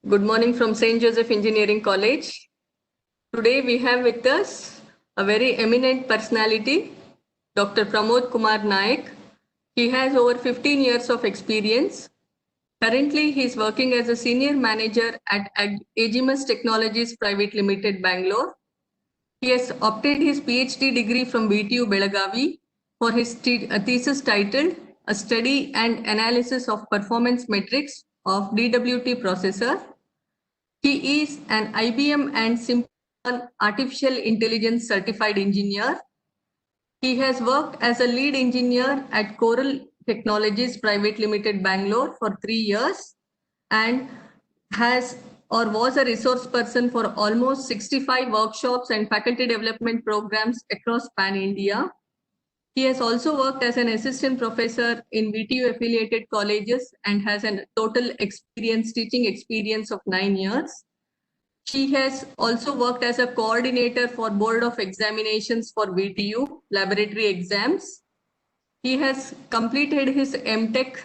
Good morning from St. Joseph Engineering College. Today we have with us a very eminent personality, Dr. Pramod Kumar Naik. He has over 15 years of experience. Currently, he is working as a senior manager at Agimus Technologies Private Limited, Bangalore. He has obtained his PhD degree from VTU Belagavi for his thesis titled A Study and Analysis of Performance Metrics of DWT Processor. He is an IBM and Simple Artificial Intelligence certified engineer. He has worked as a lead engineer at Coral Technologies Private Limited, Bangalore for 3 years and has or was a resource person for almost 65 workshops and faculty development programs across Pan India. He has also worked as an assistant professor in VTU affiliated colleges and has a total teaching experience of 9 years. She has also worked as a coordinator for Board of Examinations for VTU laboratory exams. He has completed his MTech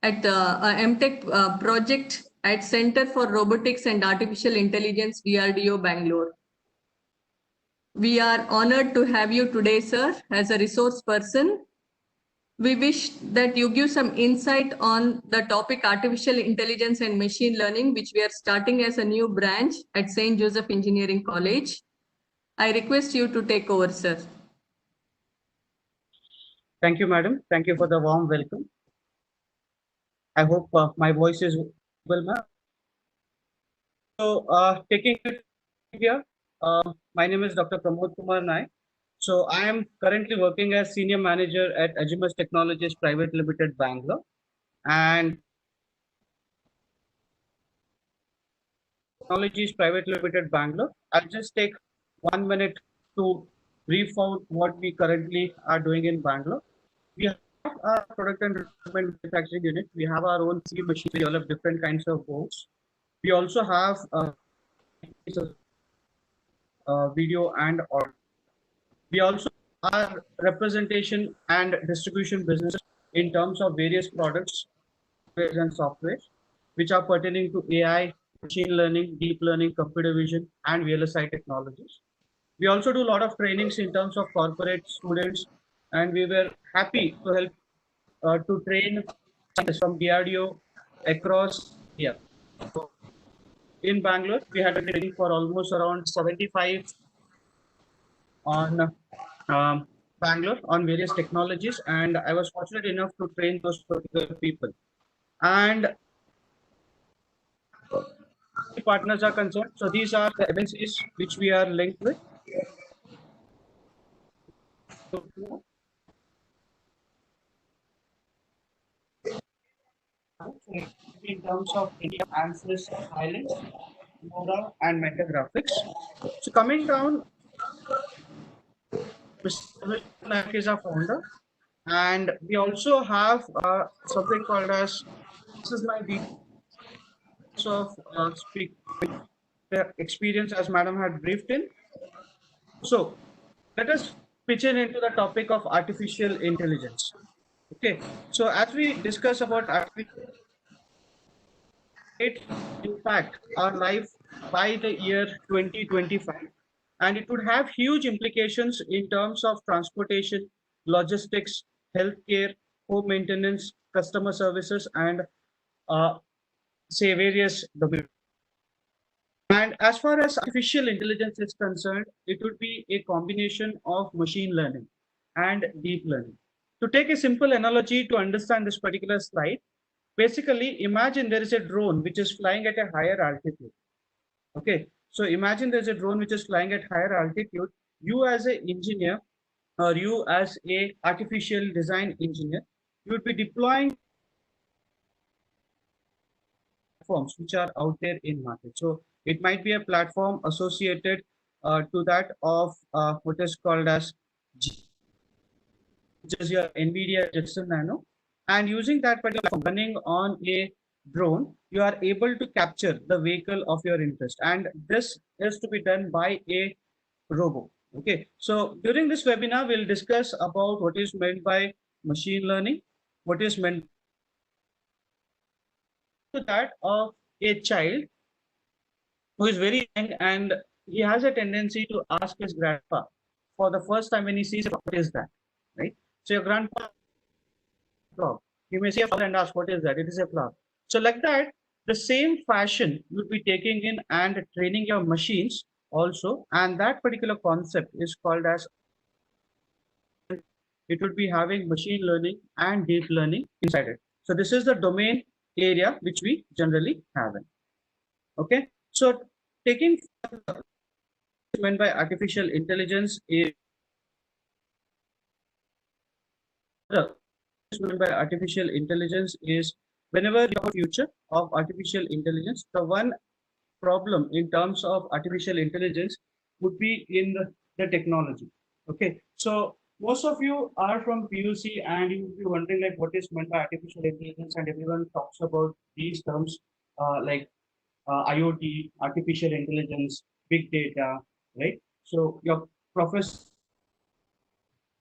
at MTech project at Center for Robotics and Artificial Intelligence, DRDO, Bangalore. We are honored to have you today, sir, as a resource person. We wish that you give some insight on the topic artificial intelligence and machine learning, which we are starting as a new branch at St. Joseph Engineering College. I request you to take over, sir. Thank you, madam. Thank you for the warm welcome. I hope my voice is well, ma'am. So, taking it here, my name is Dr. Pramod Kumar Naik. So, I am currently working as Senior Manager at Agimus Technologies Private Limited, Bangalore. And Technologies Private Limited, Bangalore. I'll just take 1 minute to brief out what we currently are doing in Bangalore. We have our product and development manufacturing unit. We have our own C machine. We develop different kinds of boards. We also have video and audio. We also are representation and distribution business in terms of various products and software which are pertaining to AI, machine learning, deep learning, computer vision, and VLSI technologies. We also do a lot of trainings in terms of corporate students, and we were happy to help to train from DRDO across here. So in Bangalore, we had a training for almost around 75 on Bangalore on various technologies, and I was fortunate enough to train those particular people. And partners are concerned, so these are the events which we are linked with. In terms of India Answers Islands, Nora and Meta Graphics. So coming down, Mr. Naik is our founder, and we also have something called as this is my details of speak experience as madam had briefed in. So let us pitch in into the topic of artificial intelligence. Okay, so as we discuss about artificial, it impact our life by the year 2025, and it would have huge implications in terms of transportation, logistics, healthcare, home maintenance, customer services, and say various domains. And as far as artificial intelligence is concerned, it would be a combination of machine learning and deep learning. To take a simple analogy to understand this particular slide, basically imagine there is a drone which is flying at a higher altitude. Okay, so imagine there's a drone which is flying at higher altitude. You as an engineer or you as a artificial design engineer, you would be deploying platforms which are out there in market. So it might be a platform associated to that of what is called as which is your NVIDIA Jetson Nano. And using that particular platform running on a drone, you are able to capture the vehicle of your interest. And this is to be done by a robot. Okay, so during this webinar, we'll discuss about what is meant by machine learning, what is meant to that of a child who is very young, and he has a tendency to ask his grandpa for the first time when he sees what is that, right? So your grandpa frog. You may see a flower and ask, what is that? It is a flower. So like that, the same fashion you'll be taking in and training your machines also, and that particular concept is called as, it would be having machine learning and deep learning inside it. So this is the domain area which we generally have in. Okay. So taking meant by artificial intelligence is meant by artificial intelligence is whenever you have a future of artificial intelligence, the one problem in terms of artificial intelligence would be in the technology. Okay, so most of you are from PUC and you will be wondering like what is meant by artificial intelligence, and everyone talks about these terms like IoT, artificial intelligence, big data, right? So your professor,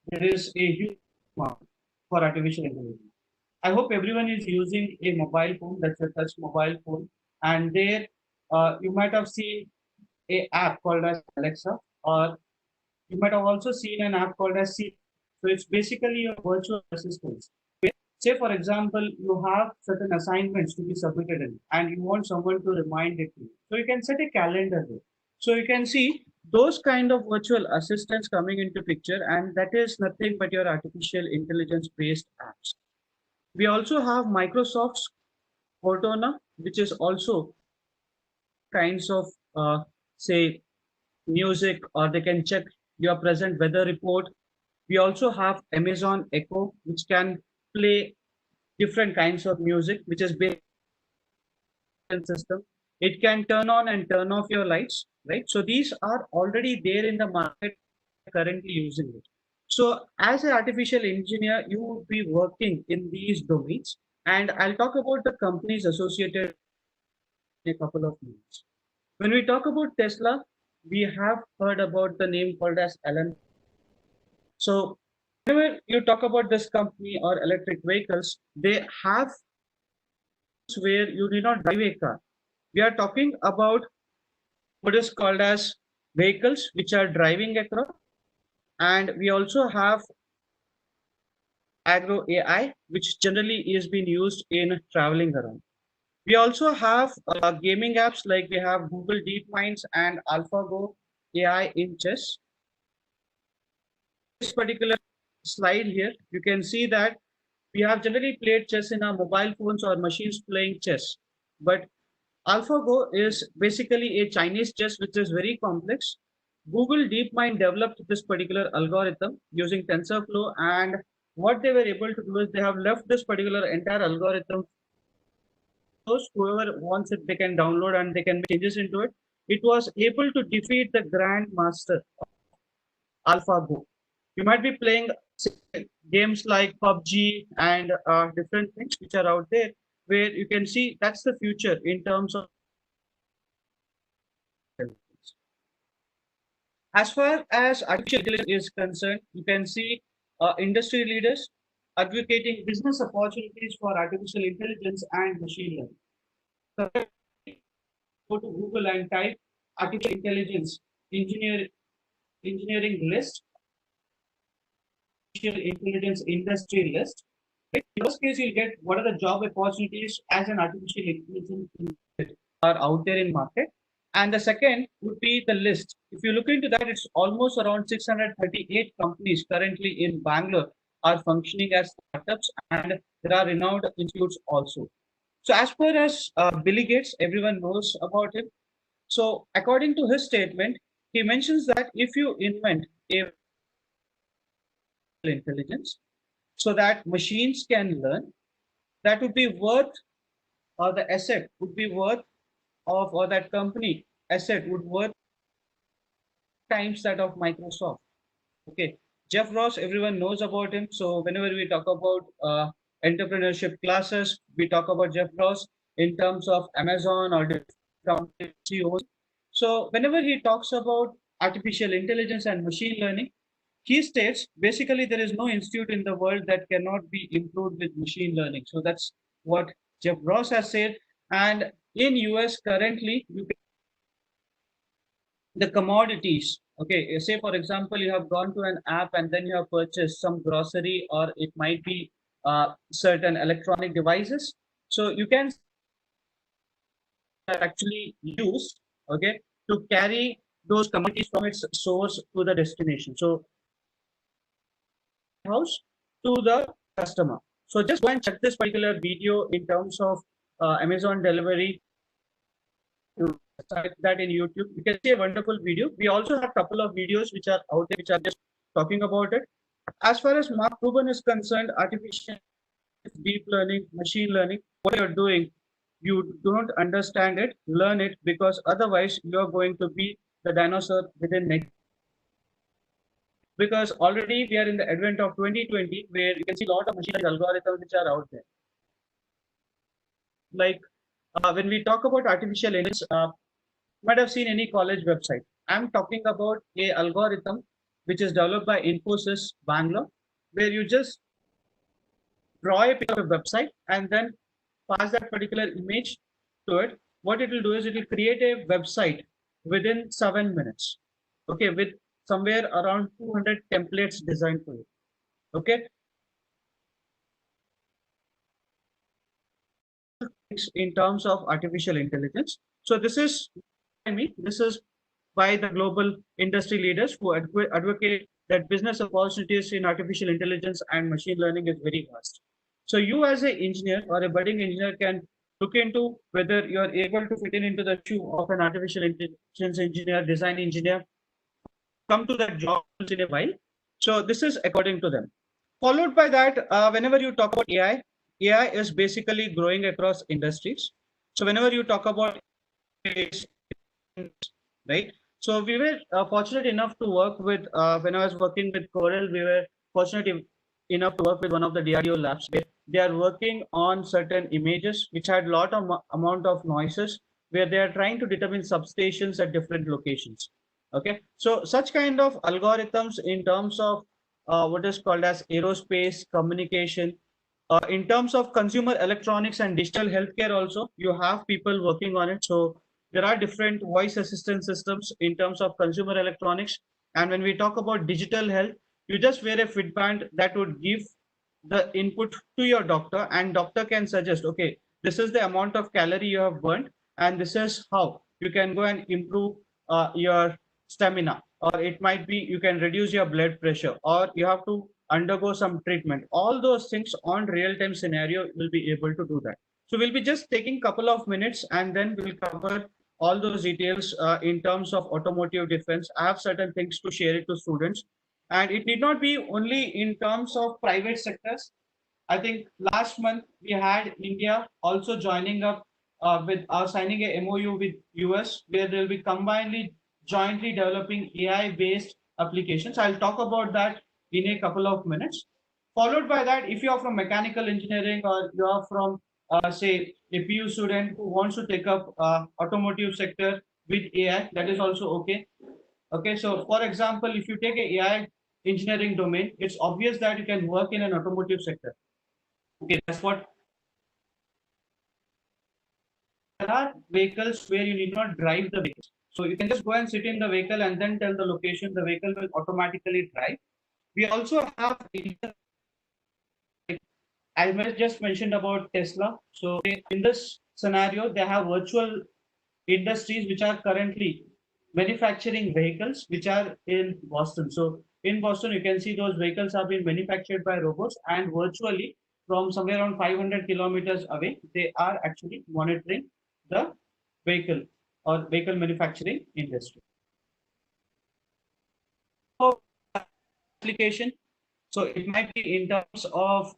there is a huge amount for artificial intelligence. I hope everyone is using a mobile phone, that's a touch mobile phone, and there you might have seen a app called as Alexa, or you might have also seen an app called as Siri. So it's basically your virtual assistants. Say, for example, you have certain assignments to be submitted in, and you want someone to remind it to you. So you can set a calendar there. So you can see those kind of virtual assistants coming into picture, and that is nothing but your artificial intelligence based apps. We also have Microsoft's Cortana, which is also kinds of say music, or they can check your present weather report. We also have Amazon Echo, which can play different kinds of music, which is based on system. It can turn on and turn off your lights, right? So these are already there in the market, currently using it. So as an artificial engineer, you would be working in these domains, and I'll talk about the companies associated in a couple of minutes. When we talk about Tesla, we have heard about the name called as Elon. So whenever you talk about this company or electric vehicles, they have where you need not drive a car. We are talking about what is called as vehicles which are driving across, and we also have agro AI, which generally is being used in traveling around. We also have gaming apps like we have Google DeepMinds and AlphaGo AI in chess. This particular slide here, you can see that we have generally played chess in our mobile phones or machines playing chess. But AlphaGo is basically a Chinese chess which is very complex. Google DeepMind developed this particular algorithm using TensorFlow, and what they were able to do is they have left this particular entire algorithm. Those whoever wants it, they can download and they can make changes into it. It was able to defeat the grandmaster AlphaGo. You might be playing games like PUBG and different things which are out there, where you can see that's the future in terms of. As far as artificial intelligence is concerned, you can see industry leaders advocating business opportunities for artificial intelligence and machine learning. So go to Google and type artificial intelligence engineering list, artificial intelligence industry list. In first case, you'll get what are the job opportunities as an artificial intelligence are out there in market. And the second would be the list. If you look into that, it's almost around 638 companies currently in Bangalore are functioning as startups, and there are renowned institutes also. So as far as Bill Gates, everyone knows about him. So according to his statement, he mentions that if you invent a intelligence so that machines can learn, that would be worth, or the asset would be worth of, or that company asset would worth times that of Microsoft. Okay, Jeff Ross, everyone knows about him. So whenever we talk about entrepreneurship classes, we talk about Jeff Ross in terms of Amazon or different CEOs. So whenever he talks about artificial intelligence and machine learning, he states basically there is no institute in the world that cannot be improved with machine learning. So that's what Jeff Ross has said. And in US currently, you the commodities. Okay, say for example, you have gone to an app and then you have purchased some grocery, or it might be certain electronic devices. So you can actually use, okay, to carry those commodities from its source to the destination. So house to the customer. So just go and check this particular video in terms of Amazon delivery. You type that in YouTube, you can see a wonderful video. We also have a couple of videos which are out there, which are just talking about it. As far as Mark Cuban is concerned, artificial deep learning, machine learning, what you're doing, you don't understand it, learn it, because otherwise you're going to be the dinosaur within next. Because already we are in the advent of 2020, where you can see a lot of machine learning algorithms which are out there. Like when we talk about artificial intelligence, you might have seen any college website. I'm talking about a algorithm which is developed by Infosys Bangalore, where you just draw a picture of a website and then pass that particular image to it. What it will do is it will create a website within 7 minutes. Okay, with somewhere around 200 templates designed for you. Okay, in terms of artificial intelligence. So this is, I mean, this is by the global industry leaders who advocate that business opportunities in artificial intelligence and machine learning is very vast. So you as an engineer or a budding engineer can look into whether you are able to fit in into the shoe of an artificial intelligence engineer, design engineer, come to that job in a while. So this is according to them. Followed by that, whenever you talk about AI, AI is basically growing across industries. So whenever you talk about right? So we were fortunate enough to work with, when I was working with Coral, we were fortunate enough to work with one of the DRDO labs where they are working on certain images which had lot of amount of noises, where they are trying to determine substations at different locations. Okay, so such kind of algorithms in terms of what is called as aerospace communication, in terms of consumer electronics and digital healthcare also, you have people working on it. So there are different voice assistant systems in terms of consumer electronics. And when we talk about digital health, you just wear a Fitband that would give the input to your doctor, and doctor can suggest, okay, this is the amount of calorie you have burnt, and this is how you can go and improve your stamina, or it might be you can reduce your blood pressure, or you have to undergo some treatment. All those things on real-time scenario will be able to do that. So we'll be just taking couple of minutes and then we'll cover all those details in terms of automotive defense. I have certain things to share it to students, and it need not be only in terms of private sectors. I think last month we had India also joining up with signing a MOU with US, where they'll be combinedly jointly developing AI-based applications. I'll talk about that in a couple of minutes. Followed by that, if you are from mechanical engineering or you are from say a PU student who wants to take up automotive sector with AI, that is also okay. Okay, so for example, if you take a AI engineering domain, it's obvious that you can work in an automotive sector. Okay, that's what. There are vehicles where you need not drive the vehicle. So you can just go and sit in the vehicle and then tell the location, the vehicle will automatically drive. We also have, I just mentioned about Tesla. So in this scenario, they have virtual industries which are currently manufacturing vehicles which are in Boston. So in Boston, you can see those vehicles have been manufactured by robots, and virtually from somewhere around 500 kilometers away, they are actually monitoring the vehicle or vehicle manufacturing industry. So application. So it might be in terms of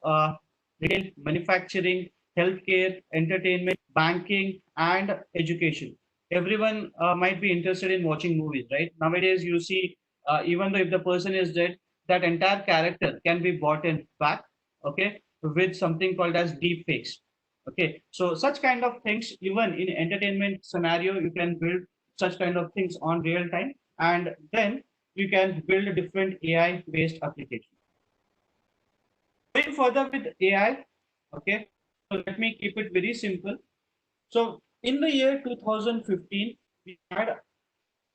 retail, manufacturing, healthcare, entertainment, banking, and education. Everyone might be interested in watching movies, right? Nowadays, you see, even though if the person is dead, that entire character can be bought in back, okay, with something called as deep fakes. Okay, so such kind of things, even in entertainment scenario, you can build such kind of things on real time, and then you can build a different AI based application. Going further with AI, okay, so let me keep it very simple. So in the year 2015, we had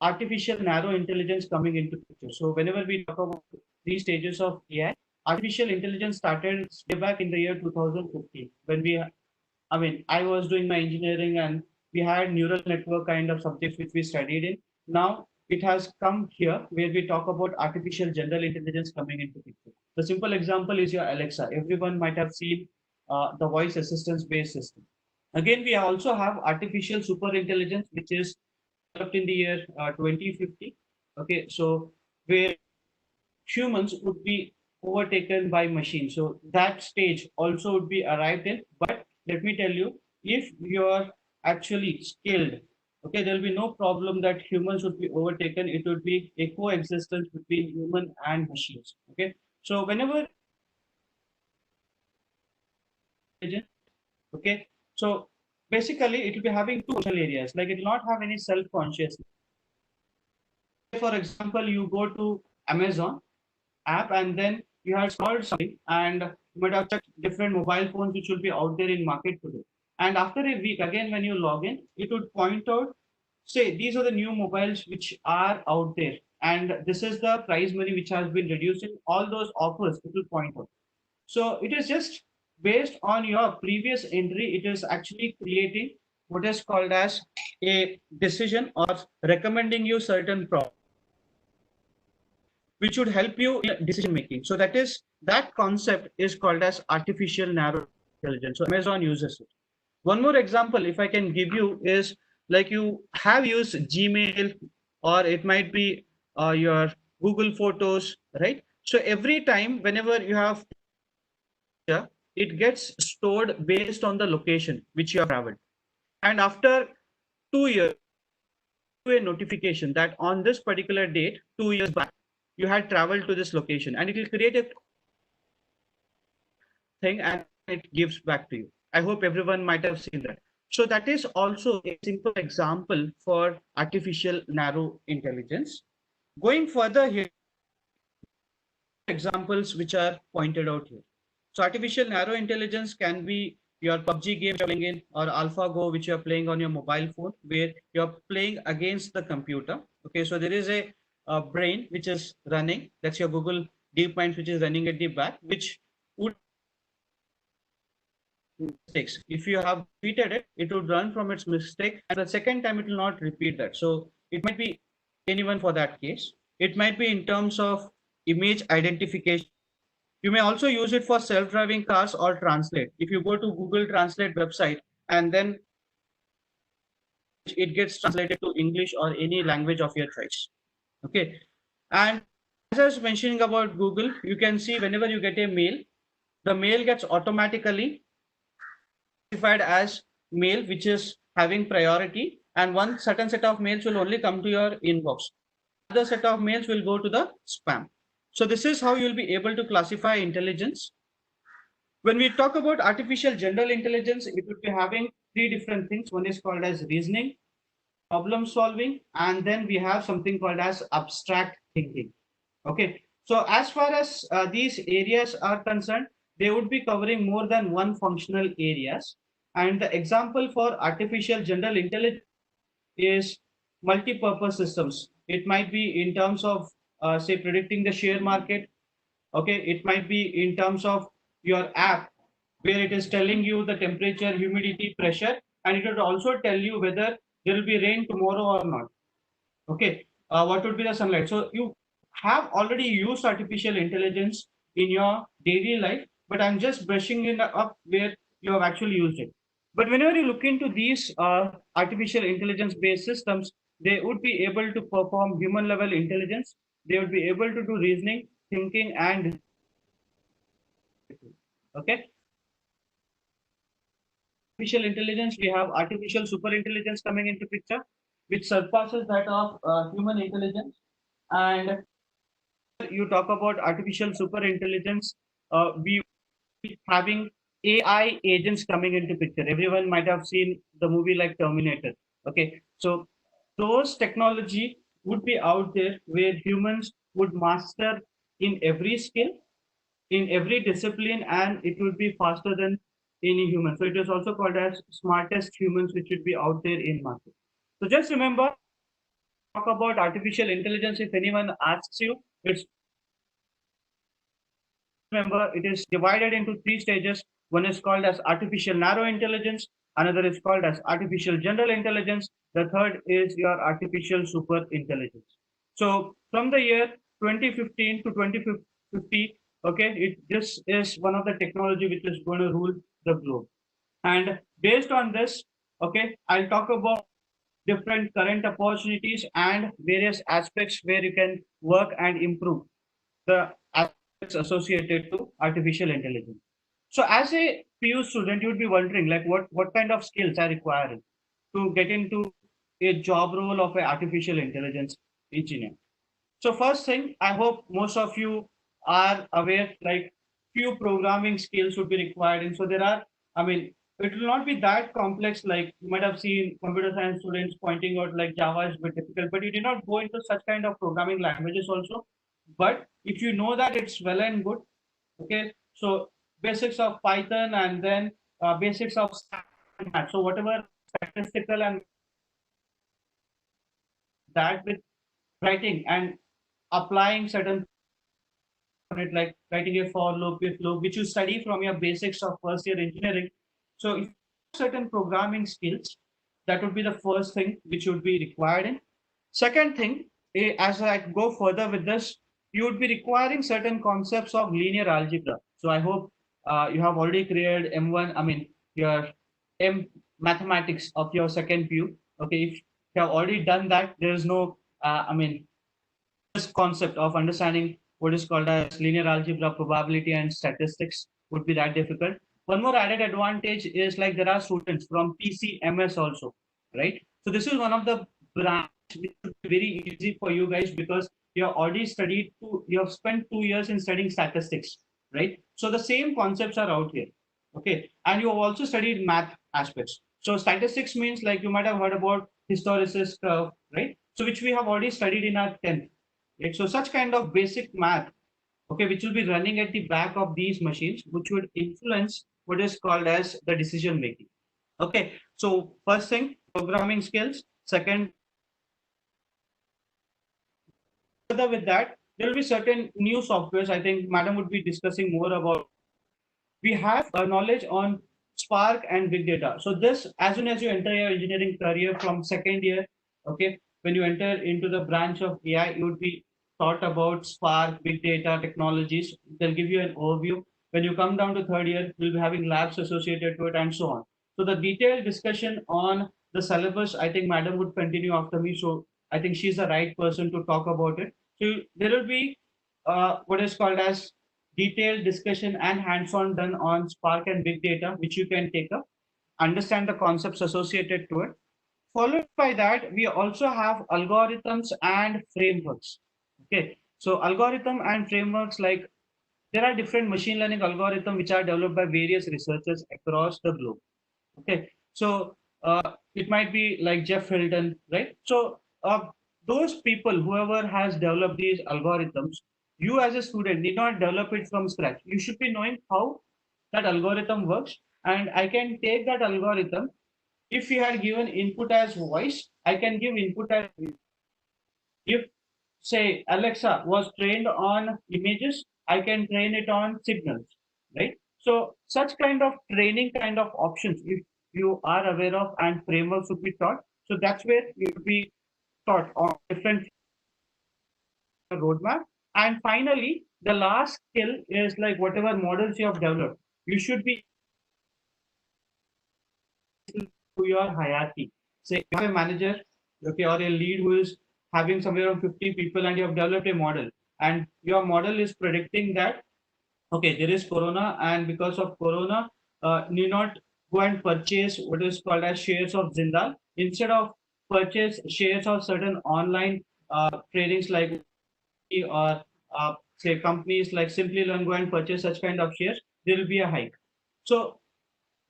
artificial narrow intelligence coming into picture. So whenever we talk about three stages of AI, artificial intelligence started way back in the year 2015 when I was doing my engineering and we had neural network kind of subjects which we studied in. Now it has come here where we talk about artificial general intelligence coming into picture. The simple example is your Alexa. Everyone might have seen the voice assistance based system. Again, we also have artificial super intelligence, which is developed in the year 2050. Okay, so where humans would be overtaken by machines. So that stage also would be arrived in. But let me tell you, if you're actually skilled, okay, there'll be no problem that humans would be overtaken. It would be a coexistence between human and machines. Okay, so whenever, okay, so basically it will be having two functional areas. Like it will not have any self-consciousness. For example, you go to Amazon app and then you have scrolled something and you might have checked different mobile phones which will be out there in market today. And after a week, again, when you log in, it would point out, say, these are the new mobiles which are out there. And this is the price money which has been reduced in all those offers, it will point out. So it is just based on your previous entry, it is actually creating what is called as a decision or recommending you certain products which would help you in decision making. So that concept is called as artificial narrow intelligence. So Amazon uses it. One more example, if I can give you, is like you have used Gmail or it might be your Google Photos, right? So every time, whenever you have, it gets stored based on the location which you have traveled. And after 2 years, a notification that on this particular date, 2 years back, you had traveled to this location, and it will create a thing and it gives back to you. I hope everyone might have seen that. So that is also a simple example for artificial narrow intelligence. Going further here, examples which are pointed out here. So artificial narrow intelligence can be your PUBG game you're playing in or AlphaGo which you're playing on your mobile phone where you're playing against the computer. Okay, so there is a brain which is running. That's your Google DeepMind which is running at the back, which would mistakes. If you have repeated it, it would run from its mistake, and the second time it will not repeat that. So it might be anyone for that case. It might be in terms of image identification. You may also use it for self-driving cars or translate. If you go to Google Translate website and then it gets translated to English or any language of your choice. Okay. And as I was mentioning about Google, you can see whenever you get a mail, the mail gets automatically classified as mail which is having priority, and one certain set of mails will only come to your inbox. Other set of mails will go to the spam. So this is how you will be able to classify intelligence. When we talk about artificial general intelligence, it will be having three different things. One is called as reasoning, problem solving, and then we have something called as abstract thinking. Okay, so as far as these areas are concerned, they would be covering more than one functional areas. And the example for artificial general intelligence is multi-purpose systems. It might be in terms of say predicting the share market. Okay, it might be in terms of your app where it is telling you the temperature, humidity, pressure, and it would also tell you whether there will be rain tomorrow or not. Okay, what would be the sunlight? So you have already used artificial intelligence in your daily life, but I'm just brushing it up where you have actually used it. But whenever you look into these artificial intelligence based systems, they would be able to perform human level intelligence. They would be able to do reasoning, thinking, and okay. Artificial intelligence, we have artificial super intelligence coming into picture, which surpasses that of human intelligence. And you talk about artificial super intelligence, we having AI agents coming into picture. Everyone might have seen the movie like Terminator. Okay, so those technology would be out there where humans would master in every skill, in every discipline, and it would be faster than any human. So it is also called as smartest humans, which should be out there in market. So just remember talk about artificial intelligence, if anyone asks you, it's remember it is divided into three stages. One is called as artificial narrow intelligence, another is called as artificial general intelligence, the third is your artificial super intelligence. So from the year 2015 to 2050, okay, this is one of the technology which is going to rule the globe. And based on this, okay, I'll talk about different current opportunities and various aspects where you can work and improve the aspects associated to artificial intelligence. So as a PU student, you would be wondering like what kind of skills are required to get into a job role of an artificial intelligence engineer. So first thing, I hope most of you are aware like few programming skills would be required. And so there are, I mean, it will not be that complex like you might have seen computer science students pointing out like Java is a bit difficult, but you did not go into such kind of programming languages also. But if you know that, it's well and good. Okay, so basics of Python and then basics of math. So whatever statistical and that with writing and applying certain on it, like writing a for loop, if loop, which you study from your basics of first year engineering. So if you have certain programming skills, that would be the first thing which would be required in. Second thing, as I go further with this, you would be requiring certain concepts of linear algebra. So I hope you have already cleared M1, I mean, your M mathematics of your second PU. Okay, if you have already done that, there is no, I mean, this concept of understanding what is called as linear algebra, probability, and statistics would be that difficult. One more added advantage is like there are students from PCMS also, right? So this is one of the branch which would be very easy for you guys because you have already studied you have spent 2 years in studying statistics, right? So the same concepts are out here, okay? And you have also studied math aspects. So statistics means like you might have heard about hysteresis curve, right? So which we have already studied in our 10th. Right? So such kind of basic math, okay, which will be running at the back of these machines, which would influence what is called as the decision making. Okay, so first thing, programming skills. Second, further with that, there will be certain new softwares. I think Madam would be discussing more about. We have knowledge on Spark and big data. So this, as soon as you enter your engineering career from second year, okay, when you enter into the branch of AI, you would be taught about Spark, big data technologies. They'll give you an overview. When you come down to third year, you'll be having labs associated to it and so on. So the detailed discussion on the syllabus, I think Madam would continue after me. So I think she's the right person to talk about it. So there will be what is called as detailed discussion and hands-on done on Spark and big data, which you can take up, understand the concepts associated to it. Followed by that, we also have algorithms and frameworks. Okay, so algorithm and frameworks, like there are different machine learning algorithms which are developed by various researchers across the globe. Okay, so it might be like Jeff Hilton, right? So those people, whoever has developed these algorithms, you as a student need not develop it from scratch. You should be knowing how that algorithm works, and I can take that algorithm. If you had given input as voice, I can give input as if say Alexa was trained on images, I can train it on signals, right? So such kind of training kind of options, if you are aware of and frameworks would be taught. So that's where you will be taught on different roadmap. And finally, the last skill is like whatever models you have developed, you should be to your hierarchy. Say you have a manager, okay, or a lead who is having somewhere around 50 people and you have developed a model and your model is predicting that okay, there is corona and because of corona, need not go and purchase what is called as shares of Jindal. Instead of purchase shares of certain online tradings like or say companies like Simply Learn, go and purchase such kind of shares, there will be a hike. So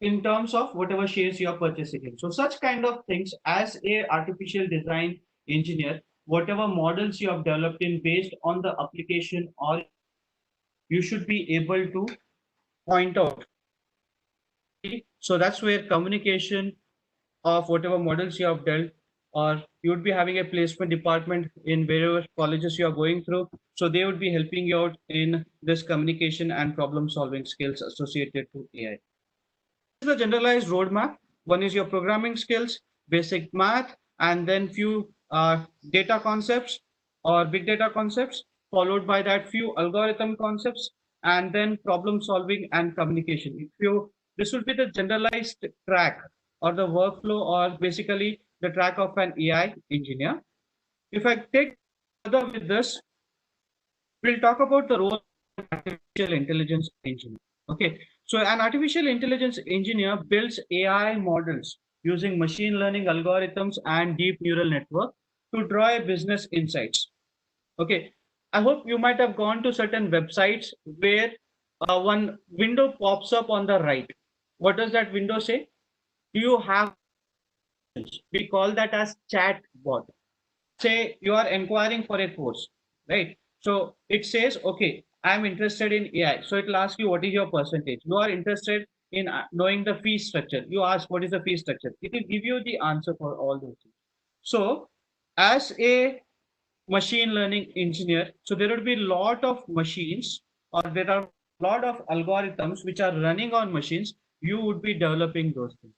in terms of whatever shares you are purchasing in. So such kind of things as a artificial design engineer, whatever models you have developed in based on the application, or you should be able to point out. So that's where communication of whatever models you have dealt or you would be having a placement department in wherever colleges you are going through. So they would be helping you out in this communication and problem solving skills associated to AI. This is the generalized roadmap. One is your programming skills, basic math, and then few data concepts or big data concepts, followed by that few algorithm concepts, and then problem solving and communication. If you This will be the generalized track or the workflow or basically the track of an AI engineer. If I take further with this, we'll talk about the role of artificial intelligence engineer. Okay, so an artificial intelligence engineer builds AI models using machine learning algorithms and deep neural network to draw business insights. Okay, I hope you might have gone to certain websites where one window pops up on the right. What does that window say? Do you have? We call that as chat bot. Say you are inquiring for a course, right? So it says, okay, I'm interested in AI. So it will ask you, what is your percentage? You are interested in knowing the fee structure. You ask, what is the fee structure? It will give you the answer for all those things. So as a machine learning engineer, so there would be a lot of machines or there are a lot of algorithms which are running on machines. You would be developing those things,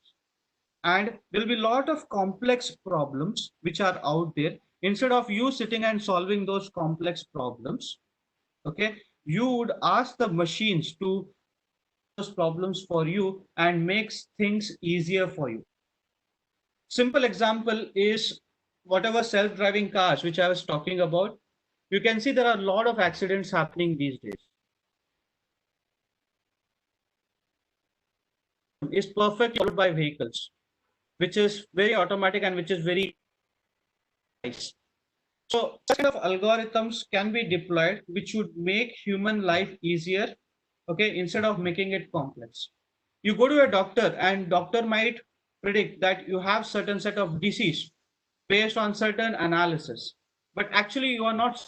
and there will be a lot of complex problems which are out there. Instead of you sitting and solving those complex problems, okay, you would ask the machines to those problems for you and makes things easier for you. Simple example is whatever self-driving cars which I was talking about. You can see there are a lot of accidents happening these days. Is perfectly followed by vehicles, which is very automatic and which is very nice. So such kind of algorithms can be deployed which would make human life easier, okay, instead of making it complex. You go to a doctor and doctor might predict that you have certain set of disease based on certain analysis, but actually you are not.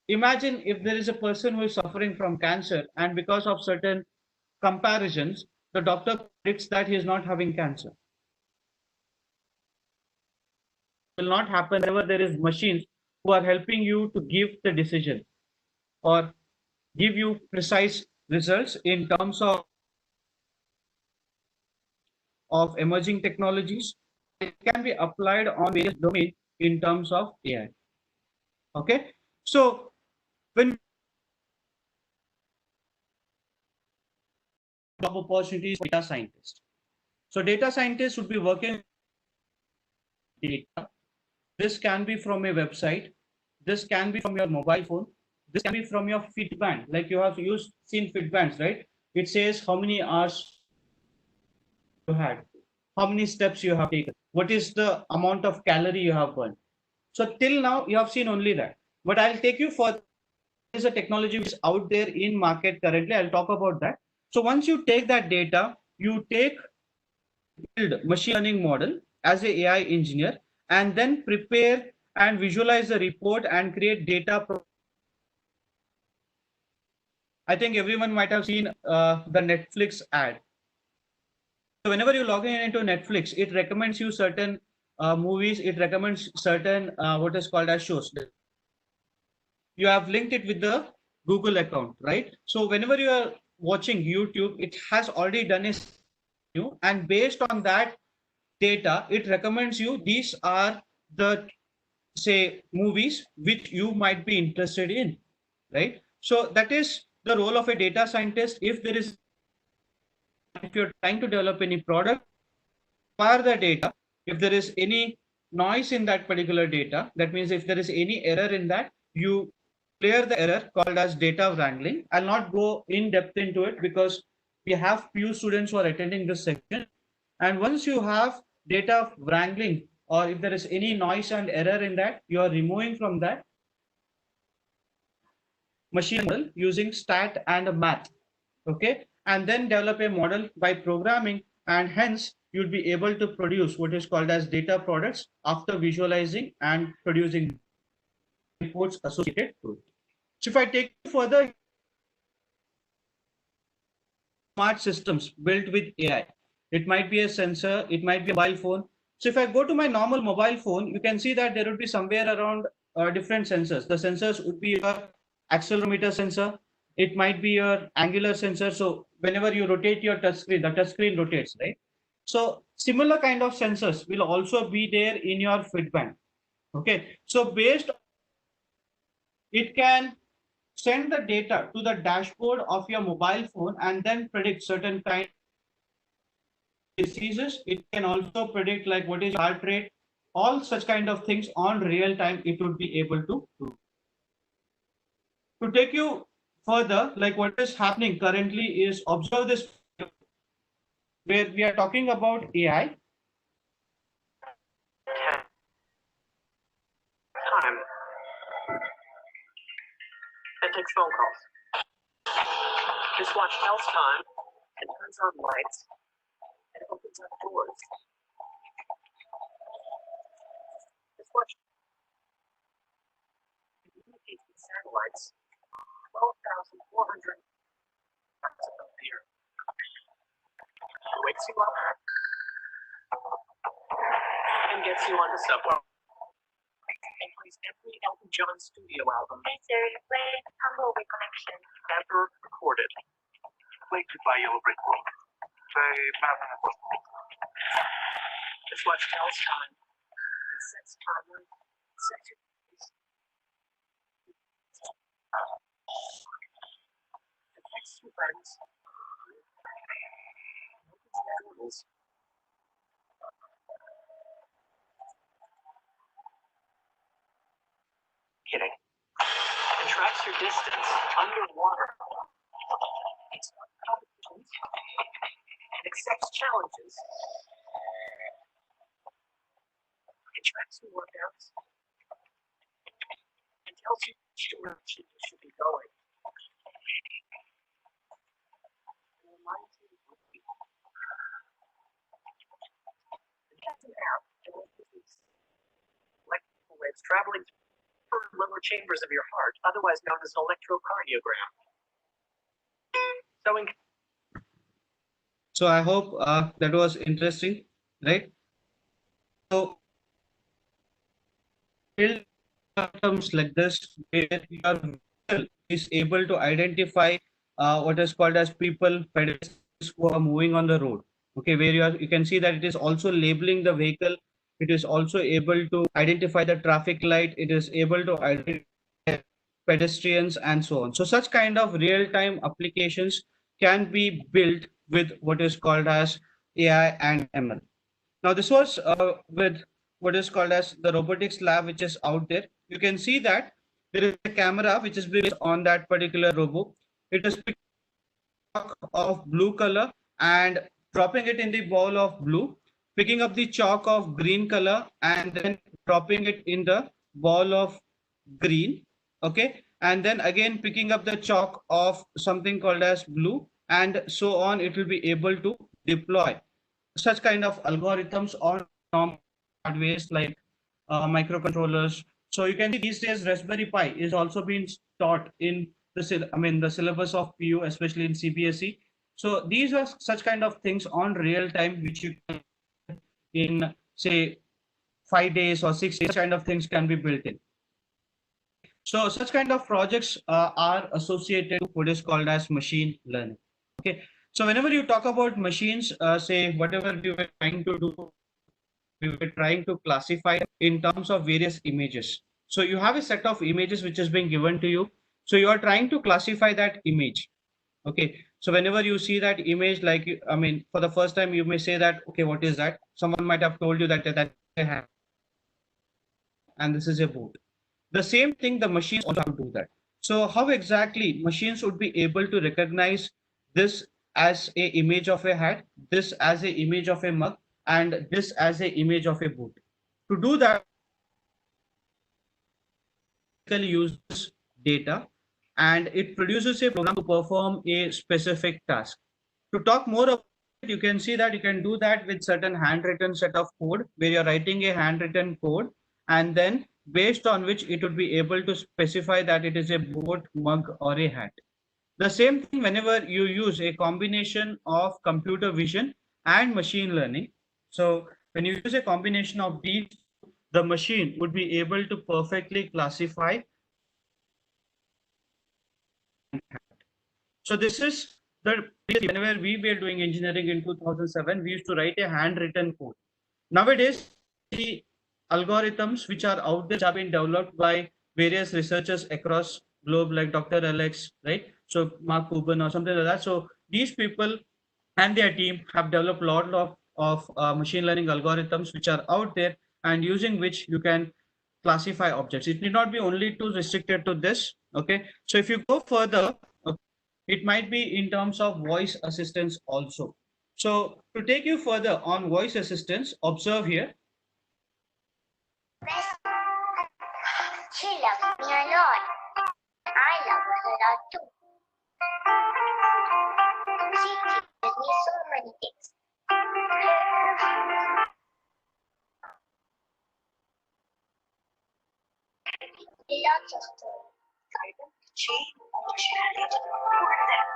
Imagine if there is a person who is suffering from cancer and because of certain comparisons, the doctor predicts that he is not having cancer. Will not happen whenever there is machines who are helping you to give the decision or give you precise results in terms of emerging technologies. It can be applied on various domains in terms of AI. Okay, so when job opportunities for data scientists, so data scientists would be working data. This can be from a website, this can be from your mobile phone, this can be from your Fitband. Like you have seen Fitbands, right? It says how many hours you had, how many steps you have taken, what is the amount of calorie you have burned. So till now you have seen only that, but I'll take you for is a technology which is out there in market currently. I'll talk about that. So once you take that data, you build machine learning model as a AI engineer, and then prepare and visualize the report and create data. I think everyone might have seen the Netflix ad. So whenever you log in into Netflix, it recommends you certain movies. It recommends certain what is called as shows. You have linked it with the Google account, right? So whenever you are watching YouTube, it has already done a you, and based on that data, it recommends you these are the say movies which you might be interested in, right? So that is the role of a data scientist. If you're trying to develop any product, acquire the data. If there is any noise in that particular data, that means if there is any error in that, you clear the error called as data wrangling. I'll not go in depth into it because we have few students who are attending this section. And once you have data wrangling, or if there is any noise and error in that, you are removing from that machine model using stat and math. Okay, and then develop a model by programming, and hence you'll be able to produce what is called as data products after visualizing and producing reports associated to it. So if I take further, smart systems built with AI. it might be a sensor, it might be a mobile phone. So if I go to my normal mobile phone, you can see that there would be somewhere around different sensors. The sensors would be your accelerometer sensor. It might be your angular sensor. So whenever you rotate your touch screen, the touch screen rotates, right? So similar kind of sensors will also be there in your Fitband. Okay. So based, it can send the data to the dashboard of your mobile phone and then predict certain kind of diseases. It can also predict like what is heart rate, all such kind of things on real time it would be able to do. To take you further, like what is happening currently is observe this where we are talking about AI. Time. And takes phone calls. Just watch Hell's Time. It turns on lights. It opens up doors. Just watch. It communicates with satellites. 12,400 miles above the Earth. It wakes you up and gets you on the subway. And plays every Elton John studio album. Hey Siri, play Humble Reconnection. Ever recorded. Played by Yellow Brick Road. Play Marathon of Just watch Hell's Time. It sets timer. Sets your place. It texts your friends. Opens the Kidding. It tracks your distance underwater. It's not competitions. It accepts challenges. It tracks your workouts. It tells you which direction you should be going. It reminds you of people. It has an app that will release electrical waves traveling through lower chambers of your heart, otherwise known as an electrocardiogram. So I hope that was interesting, right? So build terms like this where your vehicle is able to identify what is called as people, pedestrians who are moving on the road. Okay, where you can see that it is also labeling the vehicle. It is also able to identify the traffic light. It is able to identify pedestrians and so on. So such kind of real-time applications can be built with what is called as AI and ML. Now this was with what is called as the robotics lab, which is out there. You can see that there is a camera which is based on that particular robot. It is picking up of blue color and dropping it in the ball of blue, picking up the chalk of green color and then dropping it in the ball of green. Okay, and then again picking up the chalk of something called as blue, and so on. It will be able to deploy such kind of algorithms on hardware like microcontrollers. So you can see these days Raspberry Pi is also being taught in the syllabus of PU, especially in CBSE. So these are such kind of things on real time which you can in say 5 days or 6 days. Kind of things can be built in. So such kind of projects are associated with what is called as machine learning. Okay. So whenever you talk about machines, say whatever we were trying to do, we were trying to classify in terms of various images. So you have a set of images which is being given to you. So you are trying to classify that image. Okay. So whenever you see that image, like, for the first time, you may say that, okay, what is that? Someone might have told you that and this is a boat. The same thing, the machines also have to do that. So how exactly machines would be able to recognize this as a image of a hat, this as a image of a mug, and this as a image of a boat? To do that, it uses data and it produces a program to perform a specific task. To talk more about it, you can see that you can do that with certain handwritten set of code where you're writing a handwritten code, and then based on which it would be able to specify that it is a boat, mug, or a hat. The same thing whenever you use a combination of computer vision and machine learning. So when you use a combination of these, the machine would be able to perfectly classify. So this is the, whenever we were doing engineering in 2007, we used to write a handwritten code. Nowadays, the algorithms which are out there have been developed by various researchers across globe, like Dr. Alex, right? So Mark Cuban or something like that. So these people and their team have developed a lot of machine learning algorithms which are out there, and using which you can classify objects. It need not be only too restricted to this. Okay, so if you go further, okay, it might be in terms of voice assistance also. So to take you further on voice assistance, observe here. She loves me a lot. I love her a lot too. She teaches me so many things. Lots of stories. Chain of challenge for them.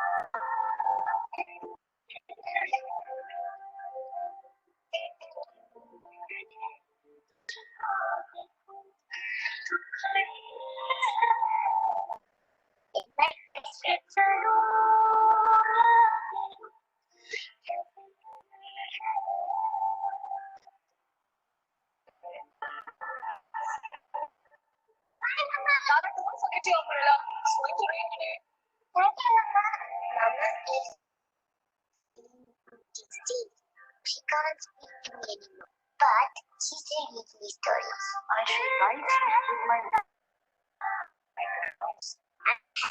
Mother, don't forget your umbrella. It's going to rain today. Okay, Mama. Mama is Steve. She can't speak to me anymore, but she still reads me stories. I should write with my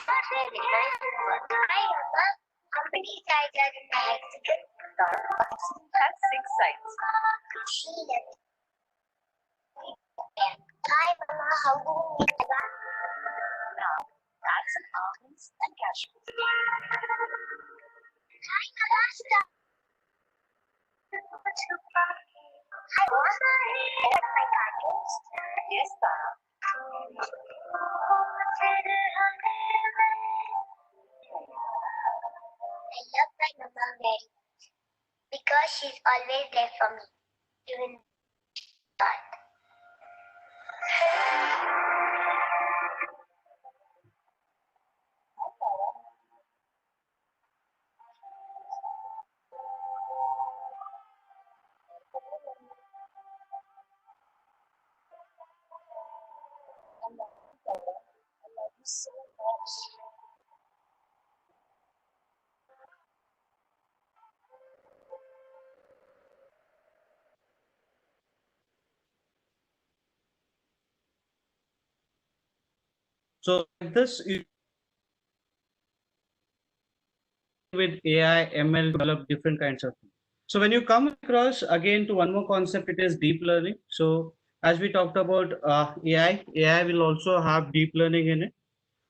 Not really nice to work. Hi, Mama. How many sides are in the hexagon? has 6 sides. She left. Hi, Mama. How do we make the back? Now, that's an almonds and cashews. Hi, Mama. Stop. Hi, Mama. That's my cartoons. Yes, Tara. I love my mama very much because she's always there for me, even but. I love you so much. So this is with AI, ML, develop different kinds of things. So when you come across again to one more concept, it is deep learning. So as we talked about AI will also have deep learning in it.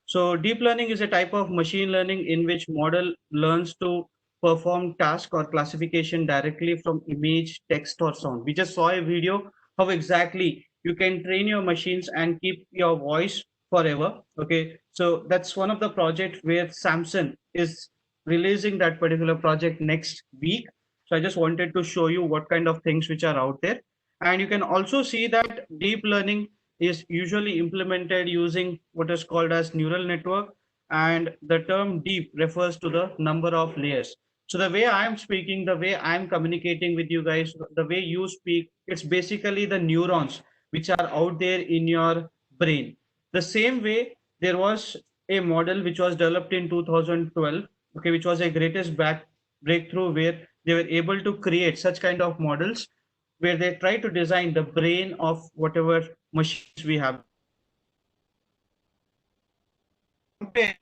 So deep learning is a type of machine learning in which model learns to perform task or classification directly from image, text, or sound. We just saw a video how exactly you can train your machines and keep your voice forever. Okay, so that's one of the projects where Samsung is releasing that particular project next week. So I just wanted to show you what kind of things which are out there. And you can also see that deep learning is usually implemented using what is called as neural network, and the term deep refers to the number of layers. So the way I'm speaking, the way I'm communicating with you guys, the way you speak, it's basically the neurons which are out there in your brain. The same way, there was a model which was developed in 2012, okay, which was a greatest breakthrough, where they were able to create such kind of models where they try to design the brain of whatever machines we have. Compare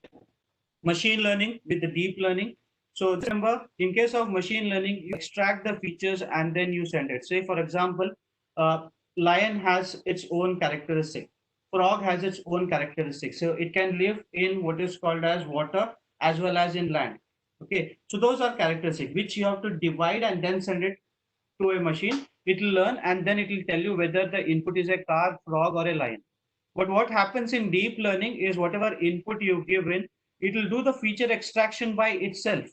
machine learning with the deep learning. So remember, in case of machine learning, you extract the features and then you send it. Say, for example, lion has its own characteristic. Frog has its own characteristics. So it can live in what is called as water as well as in land. Okay, so those are characteristics which you have to divide and then send it to a machine. It will learn and then it will tell you whether the input is a car, frog, or a lion. But what happens in deep learning is whatever input you give in, it will do the feature extraction by itself.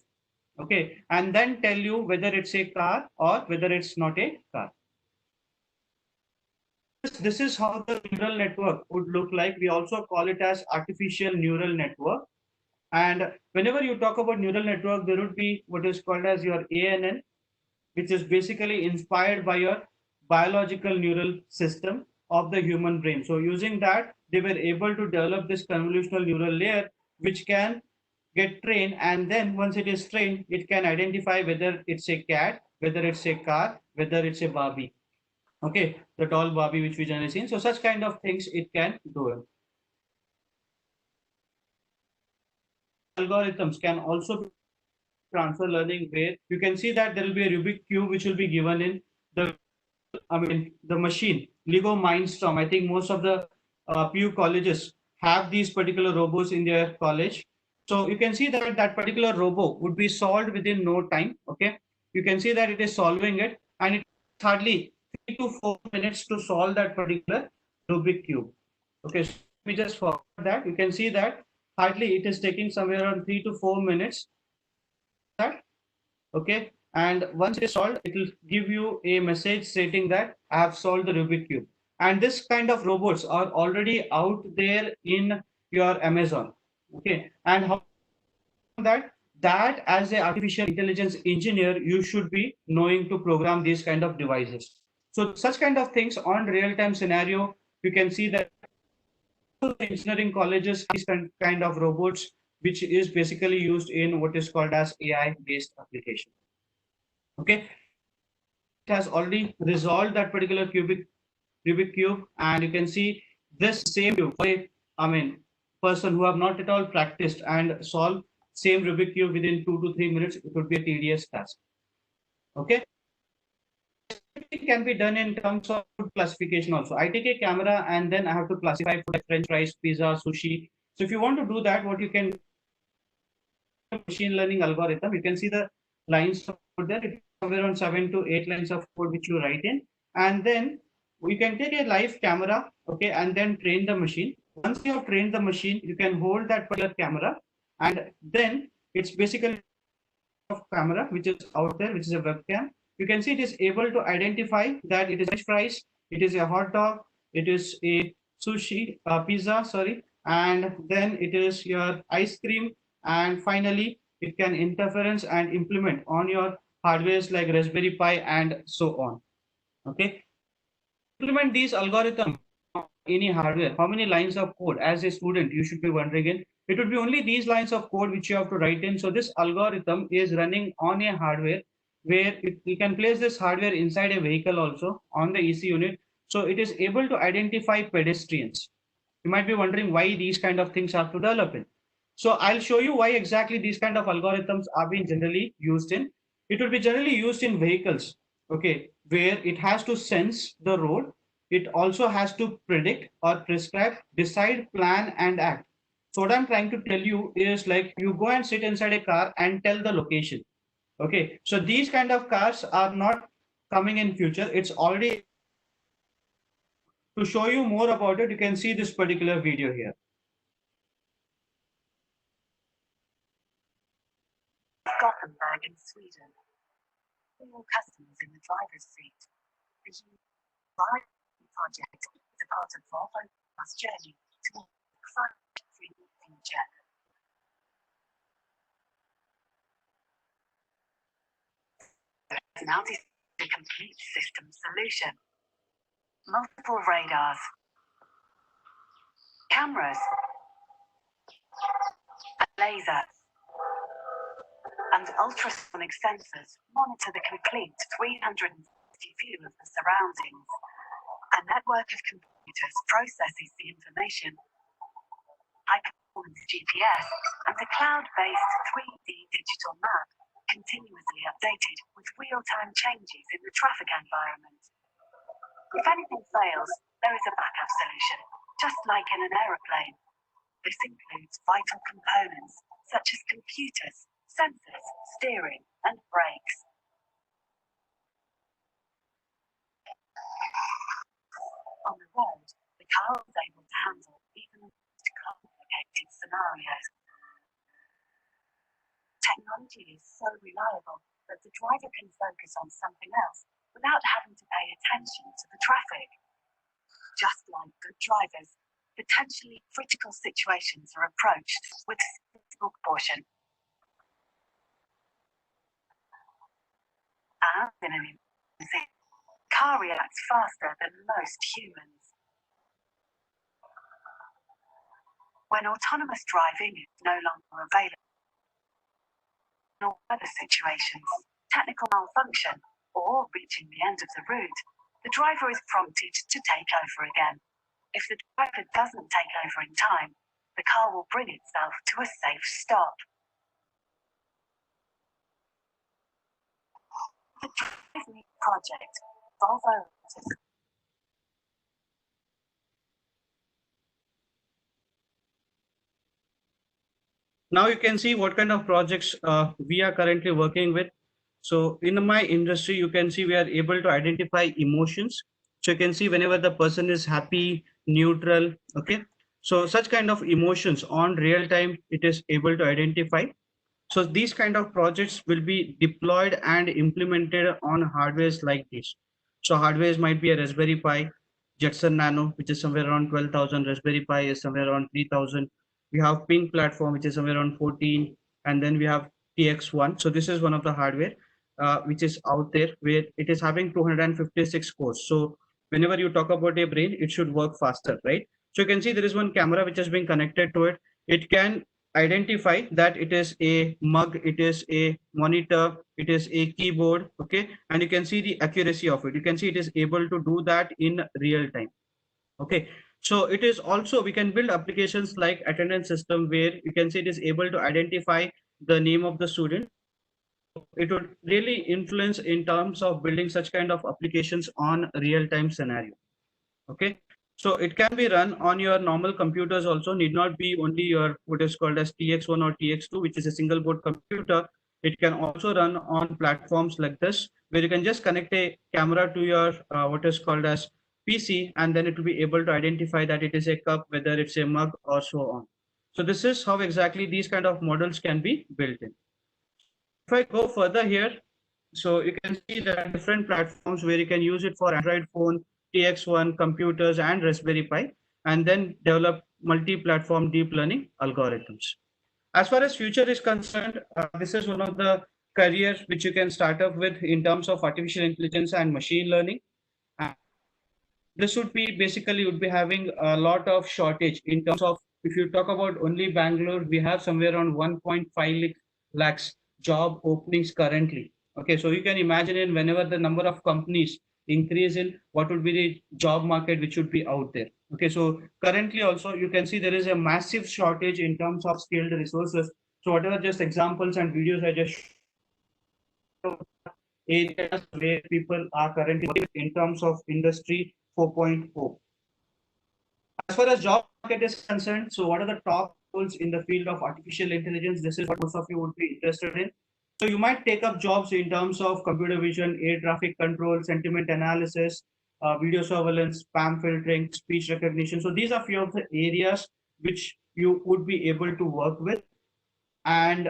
Okay, and then tell you whether it's a car or whether it's not a car. This is how the neural network would look like. We also call it as artificial neural network. And whenever you talk about neural network, there would be what is called as your ANN, which is basically inspired by your biological neural system of the human brain. So using that, they were able to develop this convolutional neural layer, which can get trained. And then once it is trained, it can identify whether it's a cat, whether it's a car, whether it's a Barbie. Okay, the doll Barbie, which we generally seen. So such kind of things it can do. Algorithms can also transfer learning where you can see that there will be a Rubik cube which will be given in the the machine Lego Mindstorm. I think most of the PU colleges have these particular robots in their college. So you can see that that particular robo would be solved within no time. Okay, you can see that it is solving it, and it hardly 3 to 4 minutes to solve that particular Rubik cube. Okay, so we just forward that. You can see that hardly it is taking somewhere around 3 to 4 minutes. That okay, and once it is solved, it will give you a message stating that I have solved the Rubik cube. And this kind of robots are already out there in your Amazon. Okay, and how that as a artificial intelligence engineer, you should be knowing to program these kind of devices. So such kind of things on real-time scenario, you can see that engineering colleges these kind of robots, which is basically used in what is called as AI based application. Okay, it has already resolved that particular Rubik cube, and you can see this same cube. I mean, person who have not at all practiced and solve same Rubik cube within 2 to 3 minutes, it would be a tedious task. Okay, it can be done in terms of food classification also. I take a camera and then I have to classify food like French fries, pizza, sushi. So if you want to do that, what you can machine learning algorithm, you can see the lines of code there. It's somewhere around 7 to 8 lines of code which you write in, and then we can take a live camera, okay, and then train the machine. Once you have trained the machine, you can hold that particular camera, and then it's basically of camera which is out there, which is a webcam. You can see it is able to identify that it is French fries, it is a hot dog, it is a sushi, pizza, sorry, and then it is your ice cream, and finally it can interference and implement on your hardwares like Raspberry Pi and so on. Okay, implement these algorithms on any hardware. How many lines of code as a student you should be wondering in? It would be only these lines of code which you have to write in. So this algorithm is running on a hardware where you can place this hardware inside a vehicle also on the EC unit. So it is able to identify pedestrians. You might be wondering why these kind of things have to develop in. So I'll show you why exactly these kind of algorithms are being generally used in. It will be generally used in vehicles, okay, where it has to sense the road. It also has to predict or prescribe, decide, plan, and act. So what I'm trying to tell you is like you go and sit inside a car and tell the location. Okay, so these kind of cars are not coming in future. It's already. To show you more about it, you can see this particular video here. Gothenburg in Sweden. All customers in the driver's seat. The Ride project is a part of Volvo's journey to a free future. Now this is a complete system solution. Multiple radars, cameras, a laser, and ultrasonic sensors monitor the complete 360 view of the surroundings. A network of computers processes the information, high-performance GPS, and a cloud-based 3D digital map, continuously updated with real-time changes in the traffic environment. If anything fails, there is a backup solution, just like in an aeroplane. This includes vital components such as computers, sensors, steering, and brakes. On the road, the car is able to handle even the most complicated scenarios. technology is so reliable that the driver can focus on something else without having to pay attention to the traffic. Just like good drivers, potentially critical situations are approached with sensible caution. And in an emergency, car reacts faster than most humans. When autonomous driving is no longer available, in all other situations, technical malfunction, or reaching the end of the route, the driver is prompted to take over again. If the driver doesn't take over in time, the car will bring itself to a safe stop. The Drive Me project, Volvo Motors. Now you can see what kind of projects we are currently working with. So in my industry, you can see we are able to identify emotions. So you can see whenever the person is happy, neutral, okay. So such kind of emotions on real time, it is able to identify. So these kind of projects will be deployed and implemented on hardwares like this. So hardwares might be a Raspberry Pi, Jetson Nano, which is somewhere around 12,000. Raspberry Pi is somewhere around 3,000. We have Ping platform, which is somewhere around 14. And then we have TX1. So this is one of the hardware which is out there where it is having 256 cores. So whenever you talk about a brain, it should work faster, right? So you can see there is one camera which has been connected to it. It can identify that it is a mug, it is a monitor, it is a keyboard, okay, and you can see the accuracy of it. You can see it is able to do that in real time, okay. So it is also, we can build applications like attendance system where you can see it is able to identify the name of the student. It would really influence in terms of building such kind of applications on real-time scenario, okay. So it can be run on your normal computers also, need not be only your what is called as TX1 or TX2, which is a single board computer. It can also run on platforms like this, where you can just connect a camera to your what is called as PC, and then it will be able to identify that it is a cup, whether it's a mug or so on. So this is how exactly these kind of models can be built in. If I go further here, so you can see there are different platforms where you can use it for Android phone, TX1, computers, and Raspberry Pi, and then develop multi-platform deep learning algorithms. As far as future is concerned, this is one of the careers which you can start up with in terms of artificial intelligence and machine learning. This would be basically would be having a lot of shortage in terms of, if you talk about only Bangalore, we have somewhere around 1.5 lakhs job openings currently. Okay, so you can imagine in whenever the number of companies increase in, what would be the job market which would be out there. Okay, so currently also you can see there is a massive shortage in terms of skilled resources. So whatever just examples and videos I just areas where people are currently in terms of industry 4.0. As far as job market is concerned, so what are the top roles in the field of artificial intelligence? This is what most of you would be interested in. So you might take up jobs in terms of computer vision, air traffic control, sentiment analysis, video surveillance, spam filtering, speech recognition. So these are few of the areas which you would be able to work with. And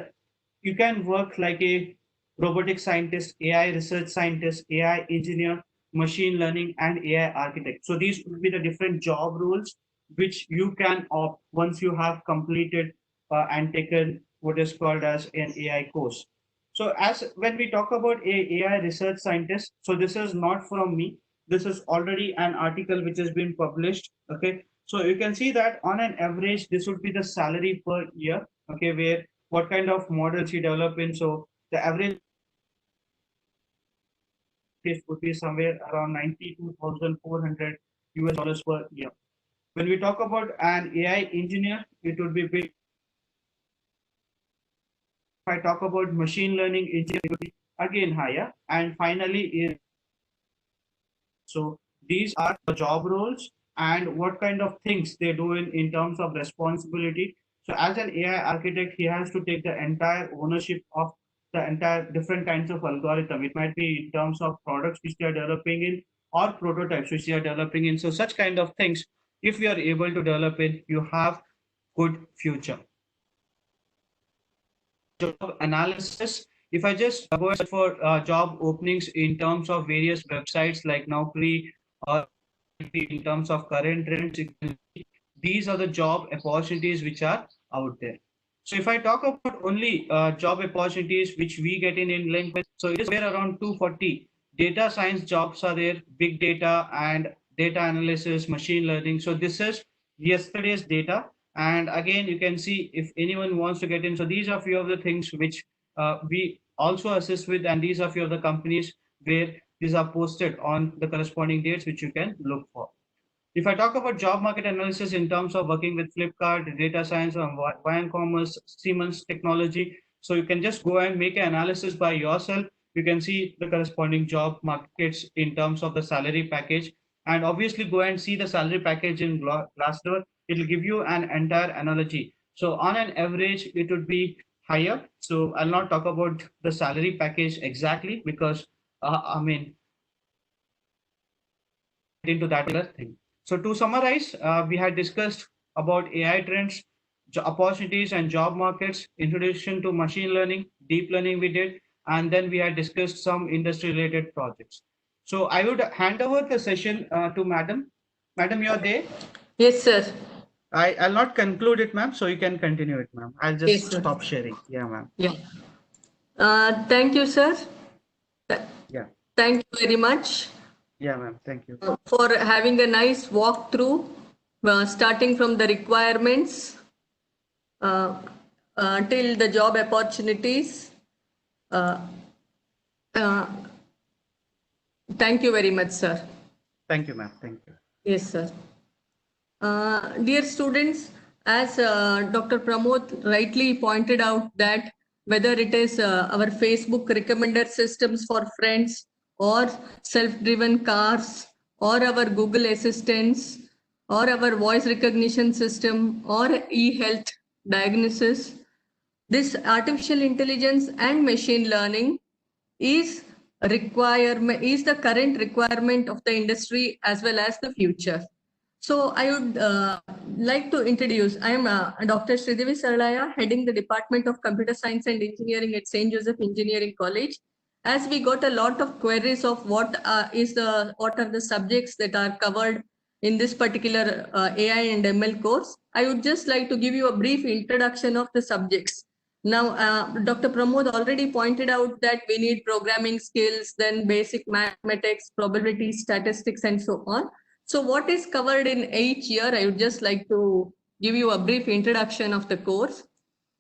you can work like a robotic scientist, AI research scientist, AI engineer, machine learning, and AI architect. So these would be the different job roles which you can opt once you have completed and taken what is called as an AI course. So as when we talk about a AI research scientist, so this is not from me. This is already an article which has been published. Okay, so you can see that on an average, this would be the salary per year. Okay, where what kind of models you develop in. So the average would be somewhere around 92,400 US dollars per year. When we talk about an AI engineer, it would be big. If I talk about machine learning engineer, it would be again higher. And finally, is so these are the job roles and what kind of things they do in terms of responsibility. So as an AI architect, he has to take the entire ownership of the entire different kinds of algorithm. It might be in terms of products which they are developing in or prototypes which they are developing in. So such kind of things, if you are able to develop it, you have good future. job analysis. If I just go and search for job openings in terms of various websites like Naukri or in terms of current trends, these are the job opportunities which are out there. So if I talk about only job opportunities which we get in LinkedIn, so it is where around 240 data science jobs are there, big data and data analysis, machine learning. So this is yesterday's data. And again, you can see if anyone wants to get in. So these are few of the things which we also assist with, and these are few of the companies where these are posted on the corresponding dates which you can look for. If I talk about job market analysis in terms of working with Flipkart, data science, or Commerce, Siemens Technology, so you can just go and make an analysis by yourself. You can see the corresponding job markets in terms of the salary package, and obviously go and see the salary package in Glassdoor. It will give you an entire analogy. So on an average, it would be higher. So I'll not talk about the salary package exactly because I mean into that thing. So to summarize, we had discussed about AI trends, opportunities and job markets, introduction to machine learning, deep learning we did, and then we had discussed some industry related projects. So I would hand over the session to Madam. Madam, you're there? Yes, sir. I'll not conclude it, ma'am, so you can continue it, ma'am. I'll just Yes, sir. stop sharing. Yeah, ma'am. Yeah. Thank you, sir. Yeah. Thank you very much Yeah, ma'am. Thank you. for having a nice walkthrough, starting from the requirements till the job opportunities. Thank you very much, sir. Thank you, ma'am. Thank you. Yes, sir. Dear students, as Dr. Pramod rightly pointed out that whether it is our Facebook recommender systems for friends or self-driven cars or our Google Assistants or our voice recognition system or e-health diagnosis, this artificial intelligence and machine learning is the current requirement of the industry as well as the future. So I would like to introduce, I am Dr. Sridevi Saralaya, heading the Department of Computer Science and Engineering at St. Joseph Engineering College. As we got a lot of queries of what are the subjects that are covered in this particular AI and ML course, I would just like to give you a brief introduction of the subjects. Now, Dr. Pramod already pointed out that we need programming skills, then basic mathematics, probability, statistics, and so on. So what is covered in each year? I would just like to give you a brief introduction of the course.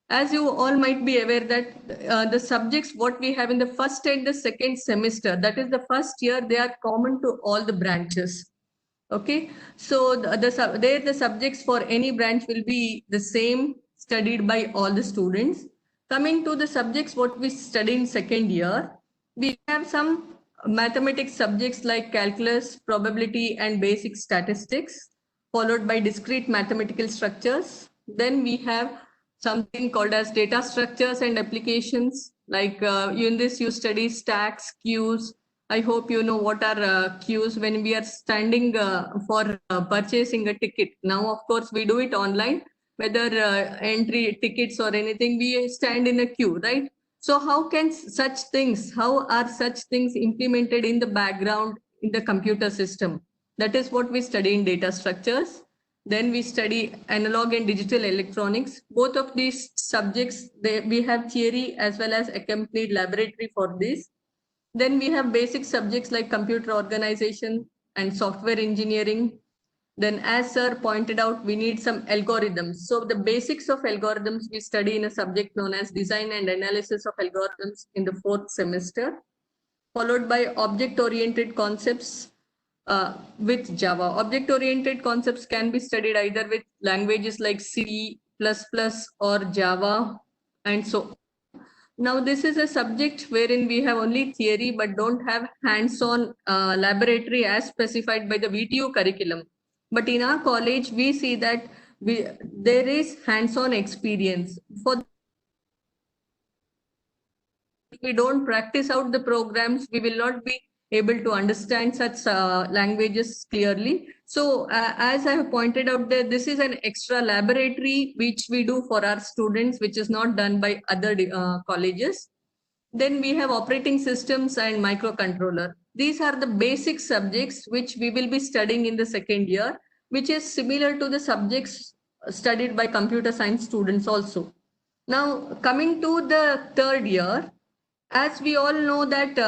As you all might be aware that the subjects what we have in the first and the second semester, that is the first year, they are common to all the branches. Okay, so the subjects for any branch will be the same, studied by all the students. Coming to the subjects what we study in second year, we have some mathematics subjects like calculus, probability, and basic statistics, followed by discrete mathematical structures. Then we have something called as data structures and applications, like in this you study stacks, queues. I hope you know what are queues when we are standing for purchasing a ticket. Now, of course, we do it online, whether entry tickets or anything, we stand in a queue, right? So how are such things implemented in the background in the computer system? That is what we study in data structures. Then we study analog and digital electronics. Both of these subjects, we have theory as well as accompanied laboratory for this. Then we have basic subjects like computer organization and software engineering. Then as sir pointed out, we need some algorithms. So the basics of algorithms we study in a subject known as design and analysis of algorithms in the fourth semester, followed by object-oriented concepts with Java. Object-oriented concepts can be studied either with languages like C++ or Java and so on. Now, this is a subject wherein we have only theory but don't have hands-on laboratory as specified by the VTU curriculum. But in our college, we see that there is hands-on experience. If we don't practice out the programs, we will not be able to understand such languages clearly. So as I have pointed out there, this is an extra laboratory which we do for our students, which is not done by other colleges. Then we have operating systems and microcontroller. These are the basic subjects which we will be studying in the second year, which is similar to the subjects studied by computer science students also. Now, coming to the third year, as we all know that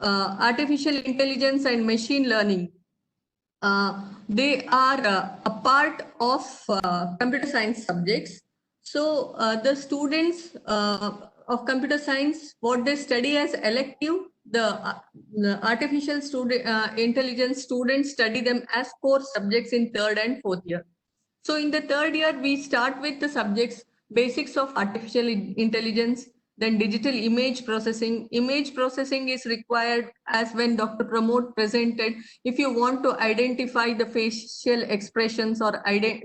artificial intelligence and machine learning, they are a part of computer science subjects. So the students of computer science, what they study as elective, the artificial intelligence students study them as core subjects in third and fourth year. So in the third year, we start with the subjects, basics of artificial intelligence, then digital image processing. Image processing is required as when Dr. Pramod presented. If you want to identify the facial expressions or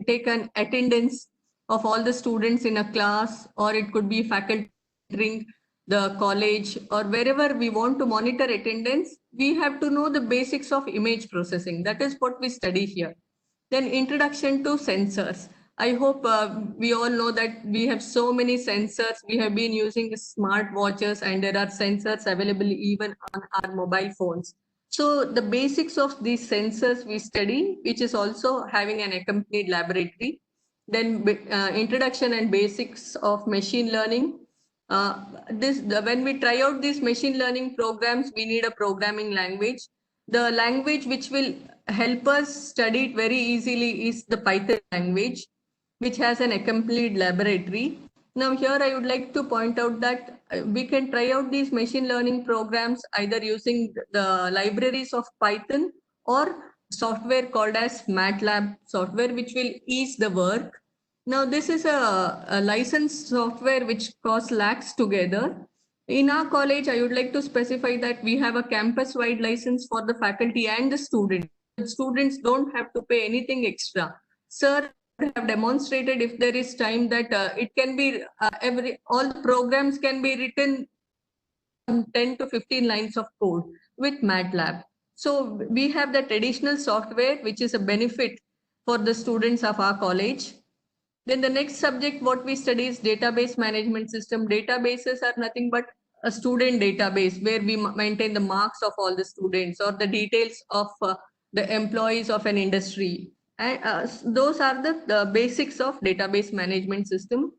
take an attendance of all the students in a class, or it could be faculty entering the college, or wherever we want to monitor attendance, we have to know the basics of image processing. That is what we study here. Then introduction to sensors. I hope we all know that we have so many sensors. We have been using smart watches, and there are sensors available even on our mobile phones. So the basics of these sensors we study, which is also having an accompanied laboratory. Then introduction and basics of machine learning. When we try out these machine learning programs, we need a programming language. The language which will help us study it very easily is the Python language, which has an accompanied laboratory. Now here I would like to point out that we can try out these machine learning programs either using the libraries of Python or software called as MATLAB software, which will ease the work. Now this is a licensed software which costs lakhs together. In our college, I would like to specify that we have a campus-wide license for the faculty and the students. The students don't have to pay anything extra. Sir have demonstrated, if there is time, that it can be all the programs can be written 10 to 15 lines of code with MATLAB. So we have the traditional software, which is a benefit for the students of our college. Then the next subject what we study is database management system. Databases are nothing but a student database where we maintain the marks of all the students or the details of the employees of an industry. And those are the basics of database management system.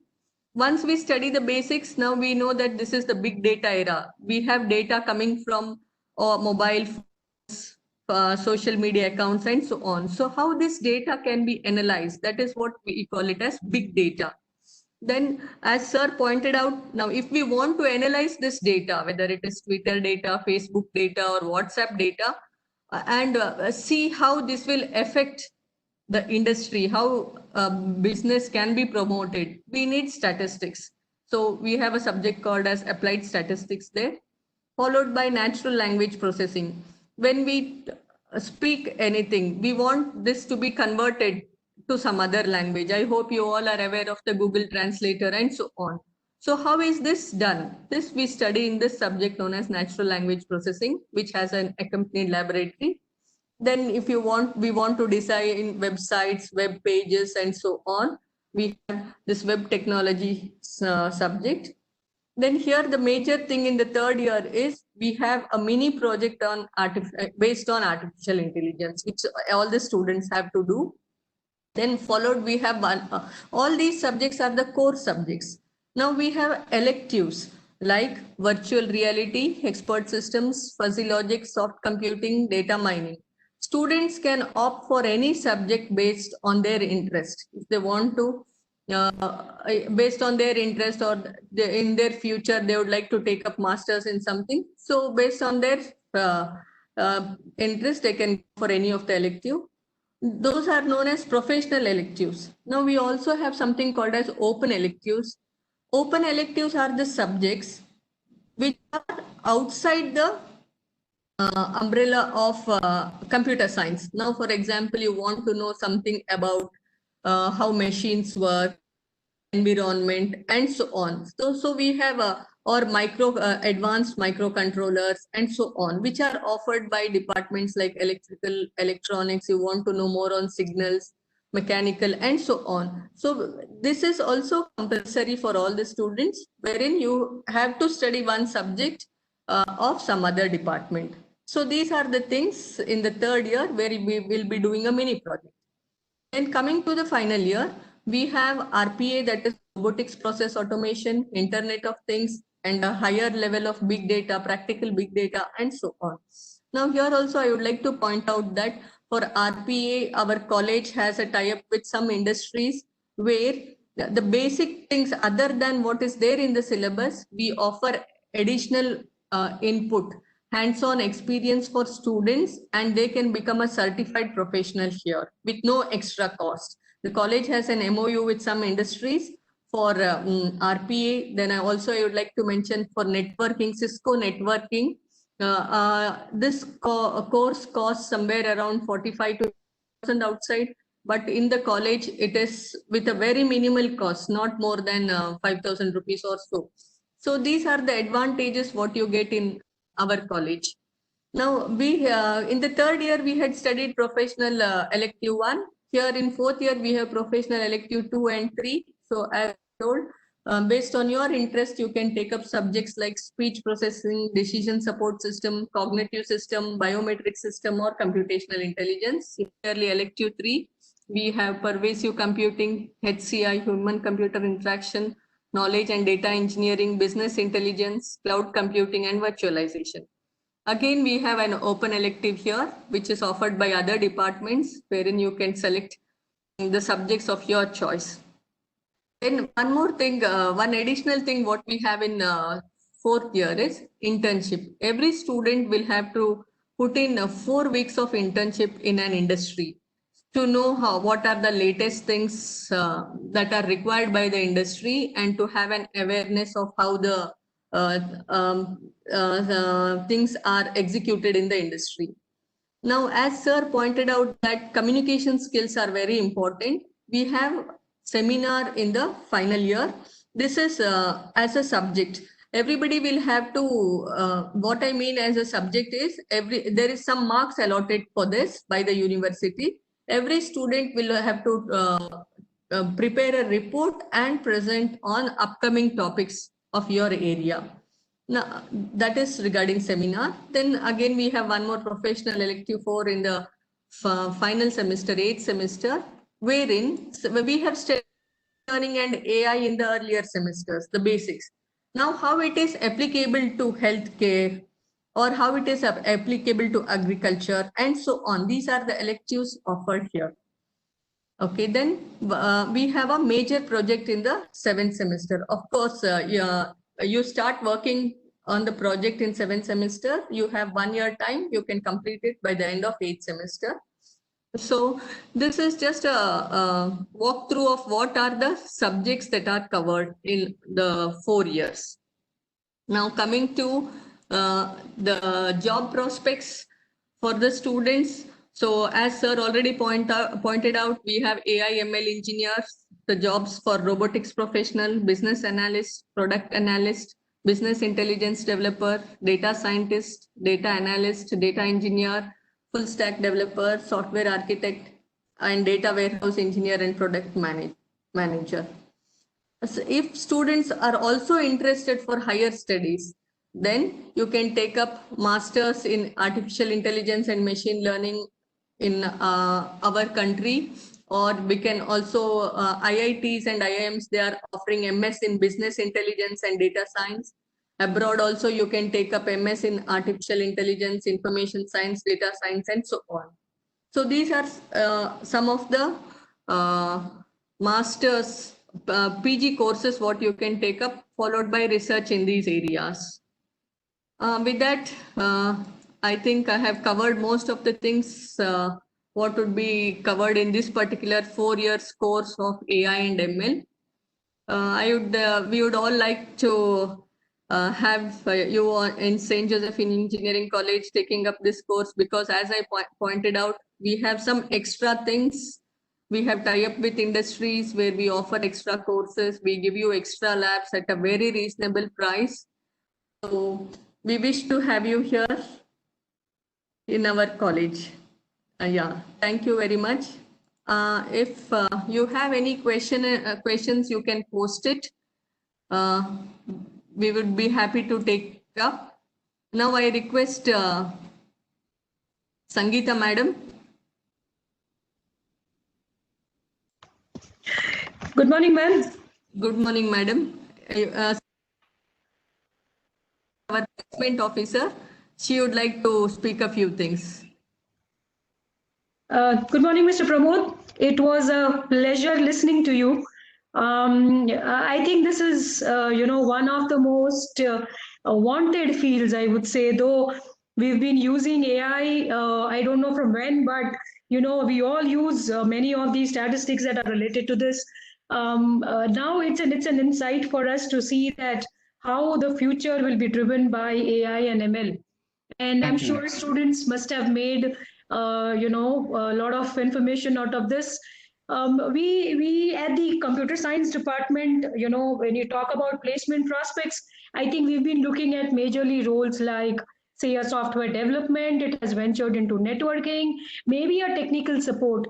Once we study the basics, now we know that this is the big data era. We have data coming from mobile phones, social media accounts, and so on. So how this data can be analyzed, that is what we call it as big data. Then, as sir pointed out, now if we want to analyze this data, whether it is Twitter data, Facebook data, or WhatsApp data, and see how this will affect the industry, how business can be promoted, we need statistics. So we have a subject called as applied statistics there, followed by natural language processing. When we speak anything, we want this to be converted to some other language. I hope you all are aware of the Google Translator and so on. So how is this done? This we study in this subject known as natural language processing, which has an accompanied laboratory. Then if you want, we want to design websites, web pages, and so on. We have this web technology subject. Then here the major thing in the third year is we have a mini project on based on artificial intelligence, which all the students have to do. Then followed we have all these subjects are the core subjects. Now we have electives like virtual reality, expert systems, fuzzy logic, soft computing, data mining. Students can opt for any subject based on their interest. If they want to, based on their interest, or in their future, they would like to take up masters in something. So based on their interest, they can go for any of the elective. Those are known as professional electives. Now we also have something called as open electives. Open electives are the subjects which are outside the umbrella of computer science. Now, for example, you want to know something about how machines work, environment, and so on. So we have or advanced microcontrollers and so on, which are offered by departments like electrical, electronics. You want to know more on signals, mechanical, and so on. So this is also compulsory for all the students, wherein you have to study one subject of some other department. So these are the things in the third year where we will be doing a mini project. And coming to the final year, we have RPA, that is robotics process automation, Internet of Things, and a higher level of big data, practical big data, and so on. Now here also I would like to point out that for RPA, our college has a tie-up with some industries where the basic things other than what is there in the syllabus, we offer additional input, hands-on experience for students, and they can become a certified professional here with no extra cost. The college has an MOU with some industries for RPA. Then I would like to mention for networking, Cisco networking. This course costs somewhere around 45 to 1,000 outside, but in the college it is with a very minimal cost, not more than 5,000 rupees or so. So these are the advantages what you get in our college. Now we in the third year we had studied professional elective 1. Here in fourth year we have professional elective 2 and 3. So as told, based on your interest, you can take up subjects like speech processing, decision support system, cognitive system, biometric system, or computational intelligence. Similarly, elective 3, we have pervasive computing, HCI, human computer interaction, knowledge and data engineering, business intelligence, cloud computing, and virtualization. Again, we have an open elective here, which is offered by other departments, wherein you can select the subjects of your choice. Then one more thing, one additional thing what we have in fourth year is internship. Every student will have to put in 4 weeks of internship in an industry to know what are the latest things that are required by the industry, and to have an awareness of how the things are executed in the industry. Now, as sir pointed out that communication skills are very important, we have seminar in the final year. This is as a subject. Everybody will have to, what I mean as a subject is, there is some marks allotted for this by the university. Every student will have to prepare a report and present on upcoming topics of your area. Now, that is regarding seminar. Then again, we have one more professional elective 4 in the final semester, 8th semester, wherein we have studied learning and AI in the earlier semesters, the basics. Now, how it is applicable to healthcare, or how it is applicable to agriculture, and so on. These are the electives offered here. Okay, then we have a major project in the 7th semester. Of course, you start working on the project in 7th semester. You have 1 year time. You can complete it by the end of 8th semester. So this is just a walkthrough of what are the subjects that are covered in the 4 years. Now coming to the job prospects for the students. So as sir already pointed out, we have AI ML engineers, the jobs for robotics professional, business analyst, product analyst, business intelligence developer, data scientist, data analyst, data engineer, full stack developer, software architect, and data warehouse engineer and product manager. So if students are also interested for higher studies, then you can take up masters in artificial intelligence and machine learning in our country, or we can also IITs and IIMs, they are offering MS in business intelligence and data science. Abroad also you can take up MS in artificial intelligence, information science, data science, and so on. So these are some of the masters PG courses what you can take up, followed by research in these areas. With that, I think I have covered most of the things what would be covered in this particular 4 years course of AI and ML. We would all like to have you in St. Josephine Engineering College taking up this course, because as I pointed out, we have some extra things. We have tie-up with industries where we offer extra courses. We give you extra labs at a very reasonable price. So we wish to have you here in our college. Yeah, thank you very much. If you have any questions, you can post it. We would be happy to take up. Now I request Sangeeta madam. Good morning, ma'am. Good morning, madam. Our placement officer, she would like to speak a few things. Good morning, Mr. Pramod. It was a pleasure listening to you. I think this is, one of the most wanted fields, I would say, though we've been using AI, I don't know from when, but, we all use many of these statistics that are related to this. Now it's an insight for us to see that how the future will be driven by AI and ML. And I'm sure students must have made a lot of information out of this. We at the computer science department, when you talk about placement prospects, I think we've been looking at majorly roles like, say, a software development. It has ventured into networking, maybe a technical support.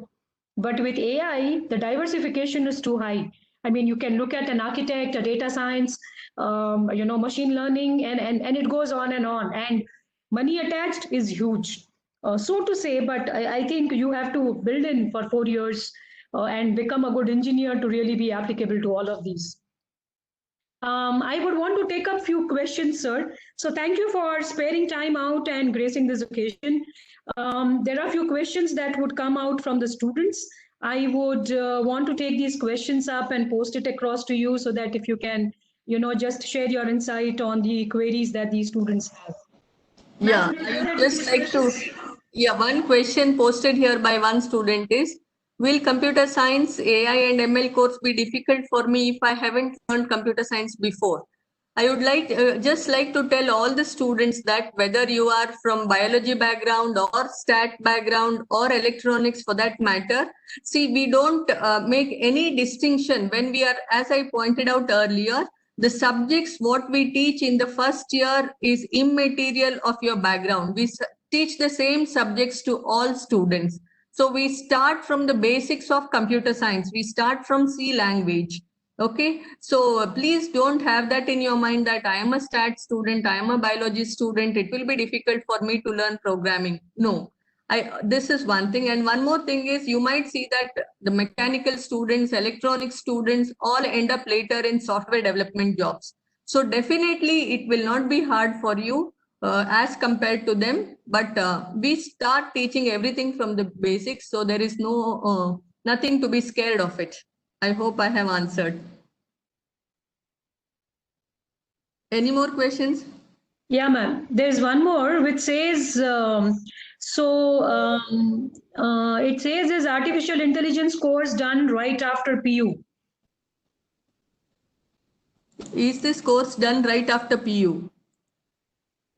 But with AI, the diversification is too high. I mean, you can look at an architect, a data science, machine learning, and it goes on and on. And money attached is huge. So to say, but I think you have to build in for 4 years and become a good engineer to really be applicable to all of these. I would want to take up few questions, sir. So thank you for sparing time out and gracing this occasion. There are a few questions that would come out from the students. I would want to take these questions up and post it across to you so that if you can, just share your insight on the queries that these students have. Yeah, I would just like to, one question posted here by one student is, will computer science, AI and ML course be difficult for me if I haven't learned computer science before? I would just like to tell all the students that whether you are from biology background or stat background or electronics for that matter, see, we don't make any distinction when we are, as I pointed out earlier, the subjects what we teach in the first year is immaterial of your background. We teach the same subjects to all students. So we start from the basics of computer science. We start from C language. Okay, so please don't have that in your mind that I am a stat student, I am a biology student, it will be difficult for me to learn programming. No, this is one thing. And one more thing is, you might see that the mechanical students, electronic students all end up later in software development jobs. So definitely it will not be hard for you as compared to them, but we start teaching everything from the basics. So there is nothing to be scared of it. I hope I have answered. Any more questions? Yeah, ma'am. There's one more which says, it says, is artificial intelligence course done right after PU? Is this course done right after PU?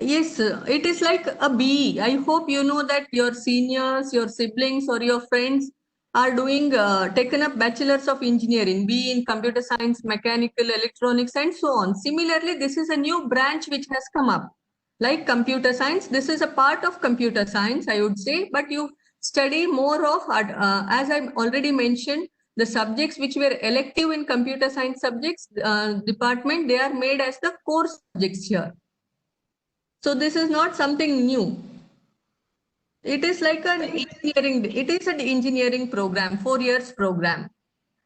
Yes, it is like a BE. I hope you know that your seniors, your siblings or your friends are doing taken up bachelors of engineering, be in computer science, mechanical, electronics and so on. Similarly, this is a new branch which has come up like computer science. This is a part of computer science, I would say, but you study more of, as I already mentioned, the subjects which were elective in computer science subjects department, they are made as the core subjects here. So this is not something new. It is like an engineering program, 4 years program.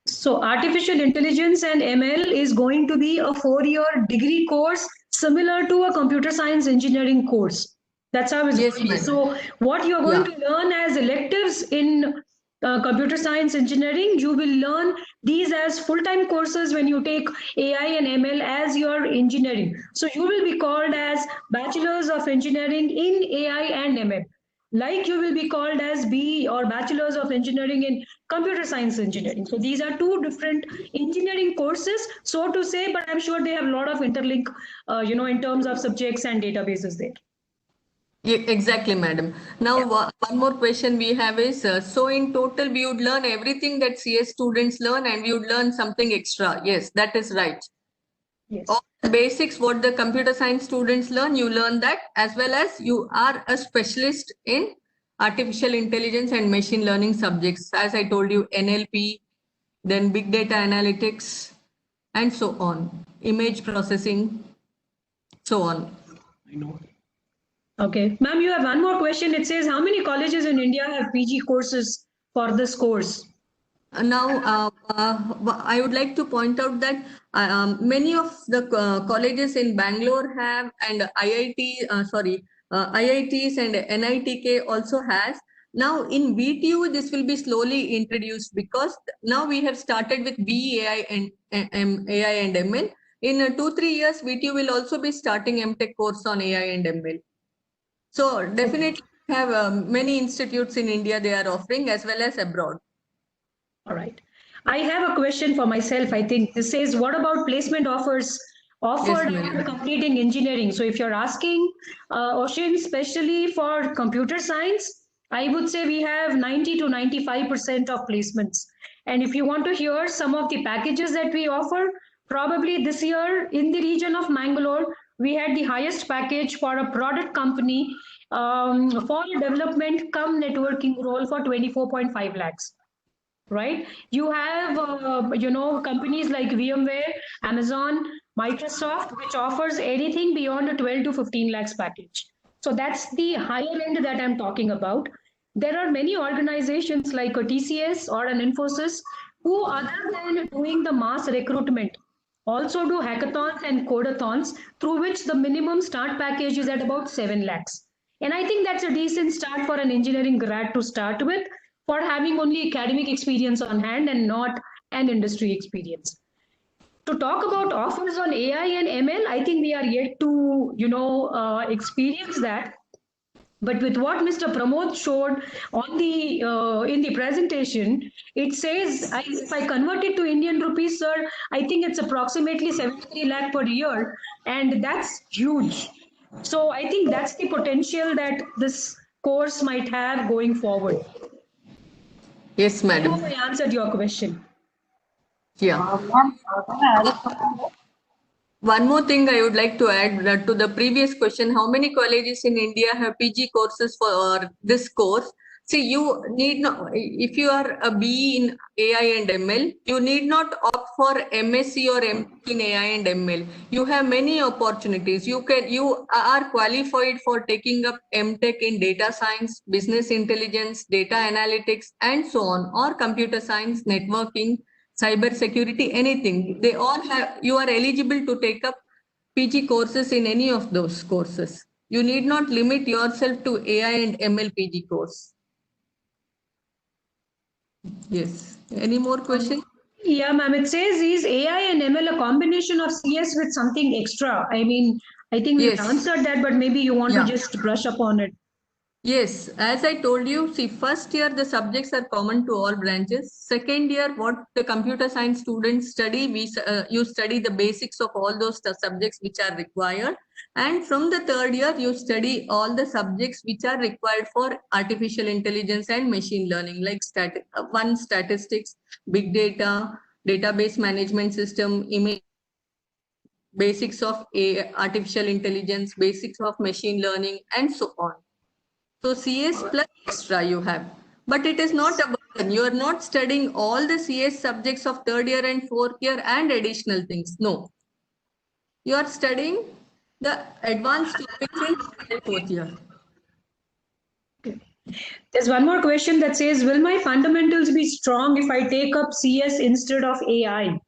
So artificial intelligence and ML is going to be a 4-year degree course similar to a computer science engineering course. That's how it's going to be. So what you're going to learn as electives in computer science engineering, you will learn these as full-time courses when you take AI and ML as your engineering. So you will be called as bachelors of engineering in AI and ML. Like you will be called as BE or Bachelors of Engineering in Computer Science Engineering. So these are two different engineering courses, so to say, but I'm sure they have a lot of interlink, in terms of subjects and databases there. Yeah, exactly, madam. Now, one more question we have is, so in total, we would learn everything that CS students learn and we would learn something extra. Yes, that is right. Yes. All the basics what the computer science students learn, you learn that, as well as you are a specialist in artificial intelligence and machine learning subjects. As I told you, NLP, then big data analytics, and so on, image processing, so on. Okay. Ma'am, you have one more question. It says, how many colleges in India have PG courses for this course? I would like to point out that many of the colleges in Bangalore have, and IITs and NITK also has. Now in VTU, this will be slowly introduced, because now we have started with BEAI and AI and ML. In 2-3 years, VTU will also be starting MTech course on AI and ML. So definitely have many institutes in India they are offering, as well as abroad. All right. I have a question for myself. I think this says, what about placement offers offered Yes, after ma'am. completing engineering? So if you're asking, Ocean, especially for computer science, I would say we have 90 to 95% of placements. And if you want to hear some of the packages that we offer, probably this year in the region of Mangalore, we had the highest package for a product company for a development cum networking role for 24.5 lakhs. Right? You have, companies like VMware, Amazon, Microsoft, which offers anything beyond a 12 to 15 lakhs package. So that's the higher end that I'm talking about. There are many organizations like a TCS or an Infosys who, other than doing the mass recruitment, also do hackathons and codathons through which the minimum start package is at about 7 lakhs. And I think that's a decent start for an engineering grad to start with, for having only academic experience on hand and not an industry experience. To talk about offers on AI and ML, I think we are yet to, experience that. But with what Mr. Pramod showed on the in the presentation, it says, if I convert it to Indian rupees, sir, I think it's approximately 73 lakh per year, and that's huge. So I think that's the potential that this course might have going forward. Yes, I madam. hope I answered your question. Yeah. One more thing I would like to add to the previous question: how many colleges in India have PG courses for this course? See, you need not, if you are a BE in AI and ML, you need not opt for MSc or MTech in AI and ML. You have many opportunities. You are qualified for taking up MTech in data science, business intelligence, data analytics, and so on, or computer science, networking, cyber security, anything. They all have, you are eligible to take up PG courses in any of those courses. You need not limit yourself to AI and ML PG course. Yes. Any more questions? Yeah, ma'am. It says, is AI and ML a combination of CS with something extra? I mean, I think we've Yes. answered that, but maybe you want to Yeah. just brush up on it. Yes, as I told you, see, first year the subjects are common to all branches. Second year, what the computer science students study, you study the basics of all those subjects which are required. And from the third year, you study all the subjects which are required for artificial intelligence and machine learning, like statistics, big data, database management system, image, basics of artificial intelligence, basics of machine learning, and so on. So CS plus extra you have, but it is not a burden. You are not studying all the CS subjects of third year and fourth year and additional things. No, you are studying the advanced topics in third and fourth year. There's one more question that says, will my fundamentals be strong if I take up CS instead of AI?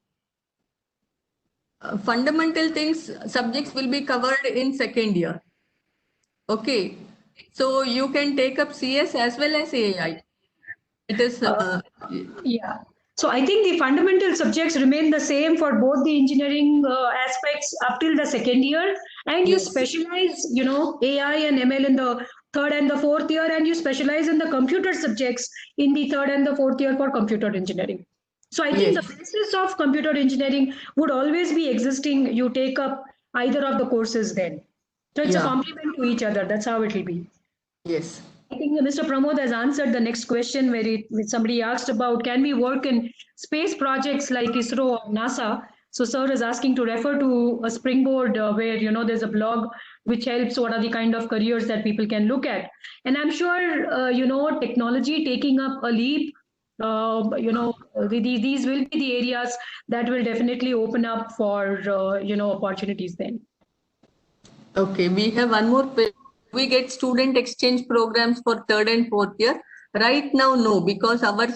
Fundamental things, subjects will be covered in second year. Okay, so you can take up CS as well as AI. It is Yeah. So I think the fundamental subjects remain the same for both the engineering aspects up till the second year, and you yes. specialize, AI and ML in the third and the fourth year, and you specialize in the computer subjects in the third and the fourth year for computer engineering. So I think Yes. the basis of computer engineering would always be existing. You take up either of the courses then. So it's a Yeah. complement to each other. That's how it will be. Yes. I think Mr. Pramod has answered the next question where somebody asked about, can we work in space projects like ISRO or NASA? So sir is asking to refer to a Springboard where, you know, there's a blog which helps what are the kind of careers that people can look at. And I'm sure, you know, technology taking up a leap, you know, these will be the areas that will definitely open up for, you know, opportunities then. Okay, we have one more. We get student exchange programs for third and fourth year. Right now, no, because our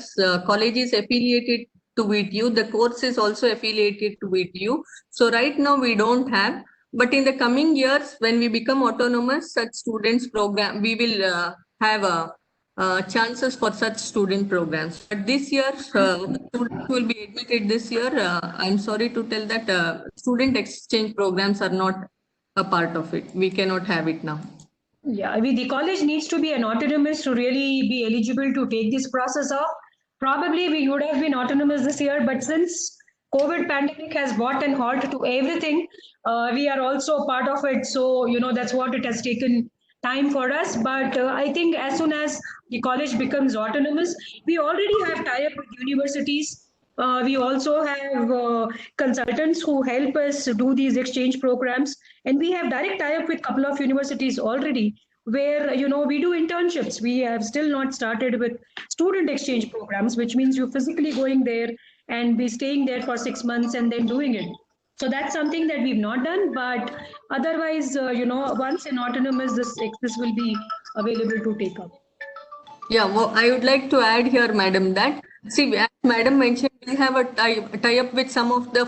college is affiliated to VTU. The course is also affiliated to VTU. So right now we don't have. But in the coming years, when we become autonomous, such students program, we will have chances for such student programs. But this year, students will be admitted this year. I'm sorry to tell that student exchange programs are not a part of it. We cannot have it now. Yeah, I mean, the college needs to be an autonomous to really be eligible to take this process off. Probably we would have been autonomous this year, but since COVID pandemic has brought an halt to everything, we are also part of it. So, you know, that's what it has taken time for us. But I think as soon as the college becomes autonomous, we already have tie-up with universities. We also have consultants who help us do these exchange programs, and we have direct tie-up with a couple of universities already, where, you know, we do internships. We have still not started with student exchange programs, which means you're physically going there and be staying there for 6 months and then doing it. So that's something that we've not done, but otherwise, you know, once in autonomous, this will be available to take up. Yeah, well, I would like to add here, madam, that see, as madam mentioned, we have a tie-up with some of the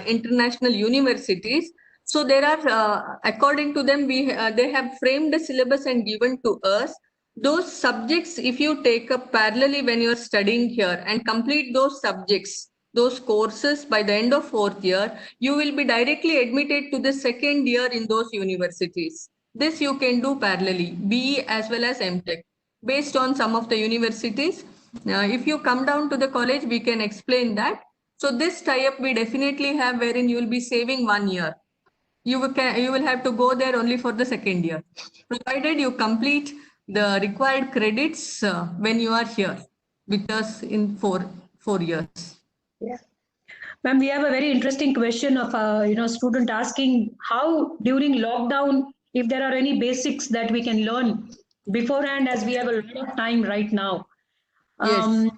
international universities. So there are, according to them, they have framed a syllabus and given to us those subjects. If you take up parallelly when you are studying here and complete those subjects, those courses by the end of fourth year, you will be directly admitted to the second year in those universities. This you can do parallelly, BE as well as MTech. Based on some of the universities, if you come down to the college, we can explain that. So this tie-up we definitely have, wherein you will be saving 1 year. You will have to go there only for the second year, provided you complete the required credits when you are here with us in four years. Yeah. Ma'am, we have a very interesting question of a, you know, student asking how during lockdown, if there are any basics that we can learn beforehand, as we have a lot of time right now. Yes.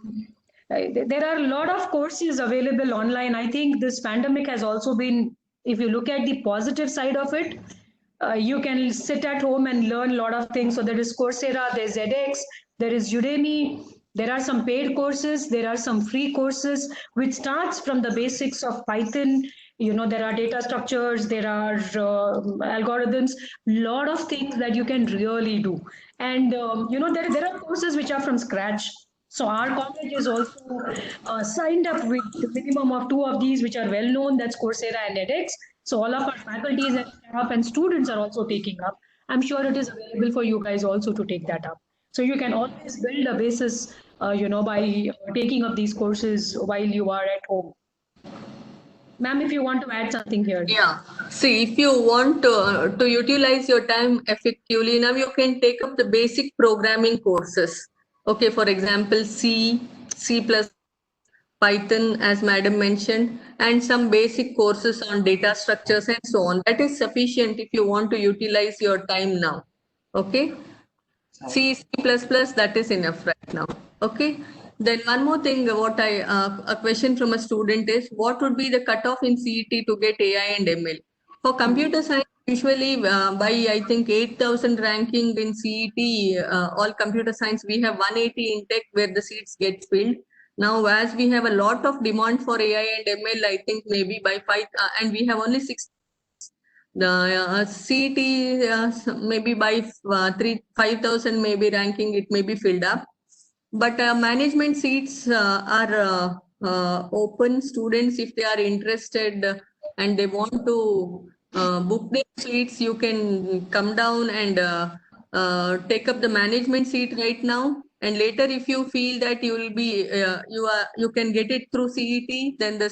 There are a lot of courses available online. I think this pandemic has also been, if you look at the positive side of it, you can sit at home and learn a lot of things. So there is Coursera, there's edX, there is Udemy, there are some paid courses, there are some free courses, which starts from the basics of Python. You know, there are data structures, there are algorithms, lot of things that you can really do. And, you know, there are courses which are from scratch. So our college is also signed up with the minimum of 2 of these, which are well known. That's Coursera and edX. So all of our faculties and staff and students are also taking up. I'm sure it is available for you guys also to take that up. So you can always build a basis, you know, by taking up these courses while you are at home. Ma'am, if you want to add something here. Yeah. See, if you want to utilize your time effectively, now you can take up the basic programming courses. Okay, for example, C, C++, Python, as madam mentioned, and some basic courses on data structures and so on. That is sufficient if you want to utilize your time now. Okay. C, C++, that is enough right now. Okay. Then one more thing, a question from a student is, what would be the cutoff in CET to get AI and ML? For computer science, usually by, I think, 8,000 ranking in CET, all computer science, we have 180 in tech where the seats get filled. Now, as we have a lot of demand for AI and ML, I think maybe by 5, and we have only 6. The CET maybe by 5,000 maybe ranking, it may be filled up. But management seats are open. Students, if they are interested and they want to book their seats, you can come down and take up the management seat right now. And later, if you feel that you will be you can get it through CET, then the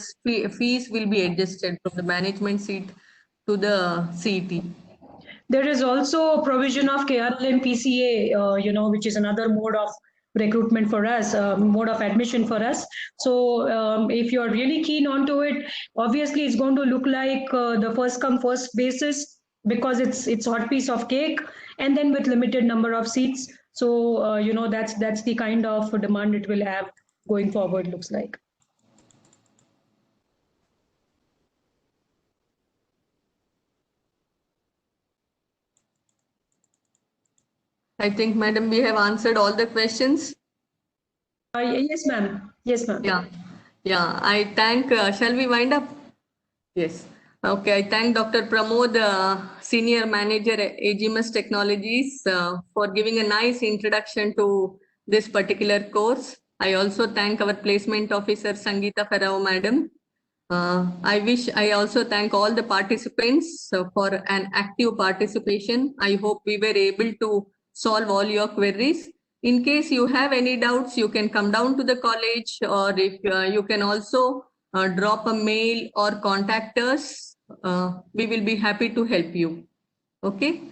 fees will be adjusted from the management seat to the CET. There is also a provision of KRL and PCA, you know, which is another mode of recruitment for us, mode of admission for us. So if you're really keen onto it, obviously it's going to look like the first come first basis, because it's hot piece of cake, and then with limited number of seats. So that's the kind of demand it will have going forward, looks like. I think, madam, we have answered all the questions. Yes, ma'am. Yes, ma'am. Yeah. I thank, shall we wind up? Yes. Okay, I thank Dr. Pramod, Senior Manager at AGMS Technologies, for giving a nice introduction to this particular course. I also thank our Placement Officer, Sangeeta Farao, Madam. I also thank all the participants for an active participation. I hope we were able to solve all your queries. In case you have any doubts, you can come down to the college, or if you can also drop a mail or contact us. We will be happy to help you. Okay.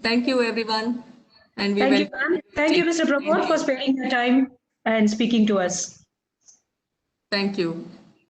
Thank you, everyone. And we Thank you, ma'am. Thank you, Mr. Pramod, for spending your time and speaking to us. Thank you.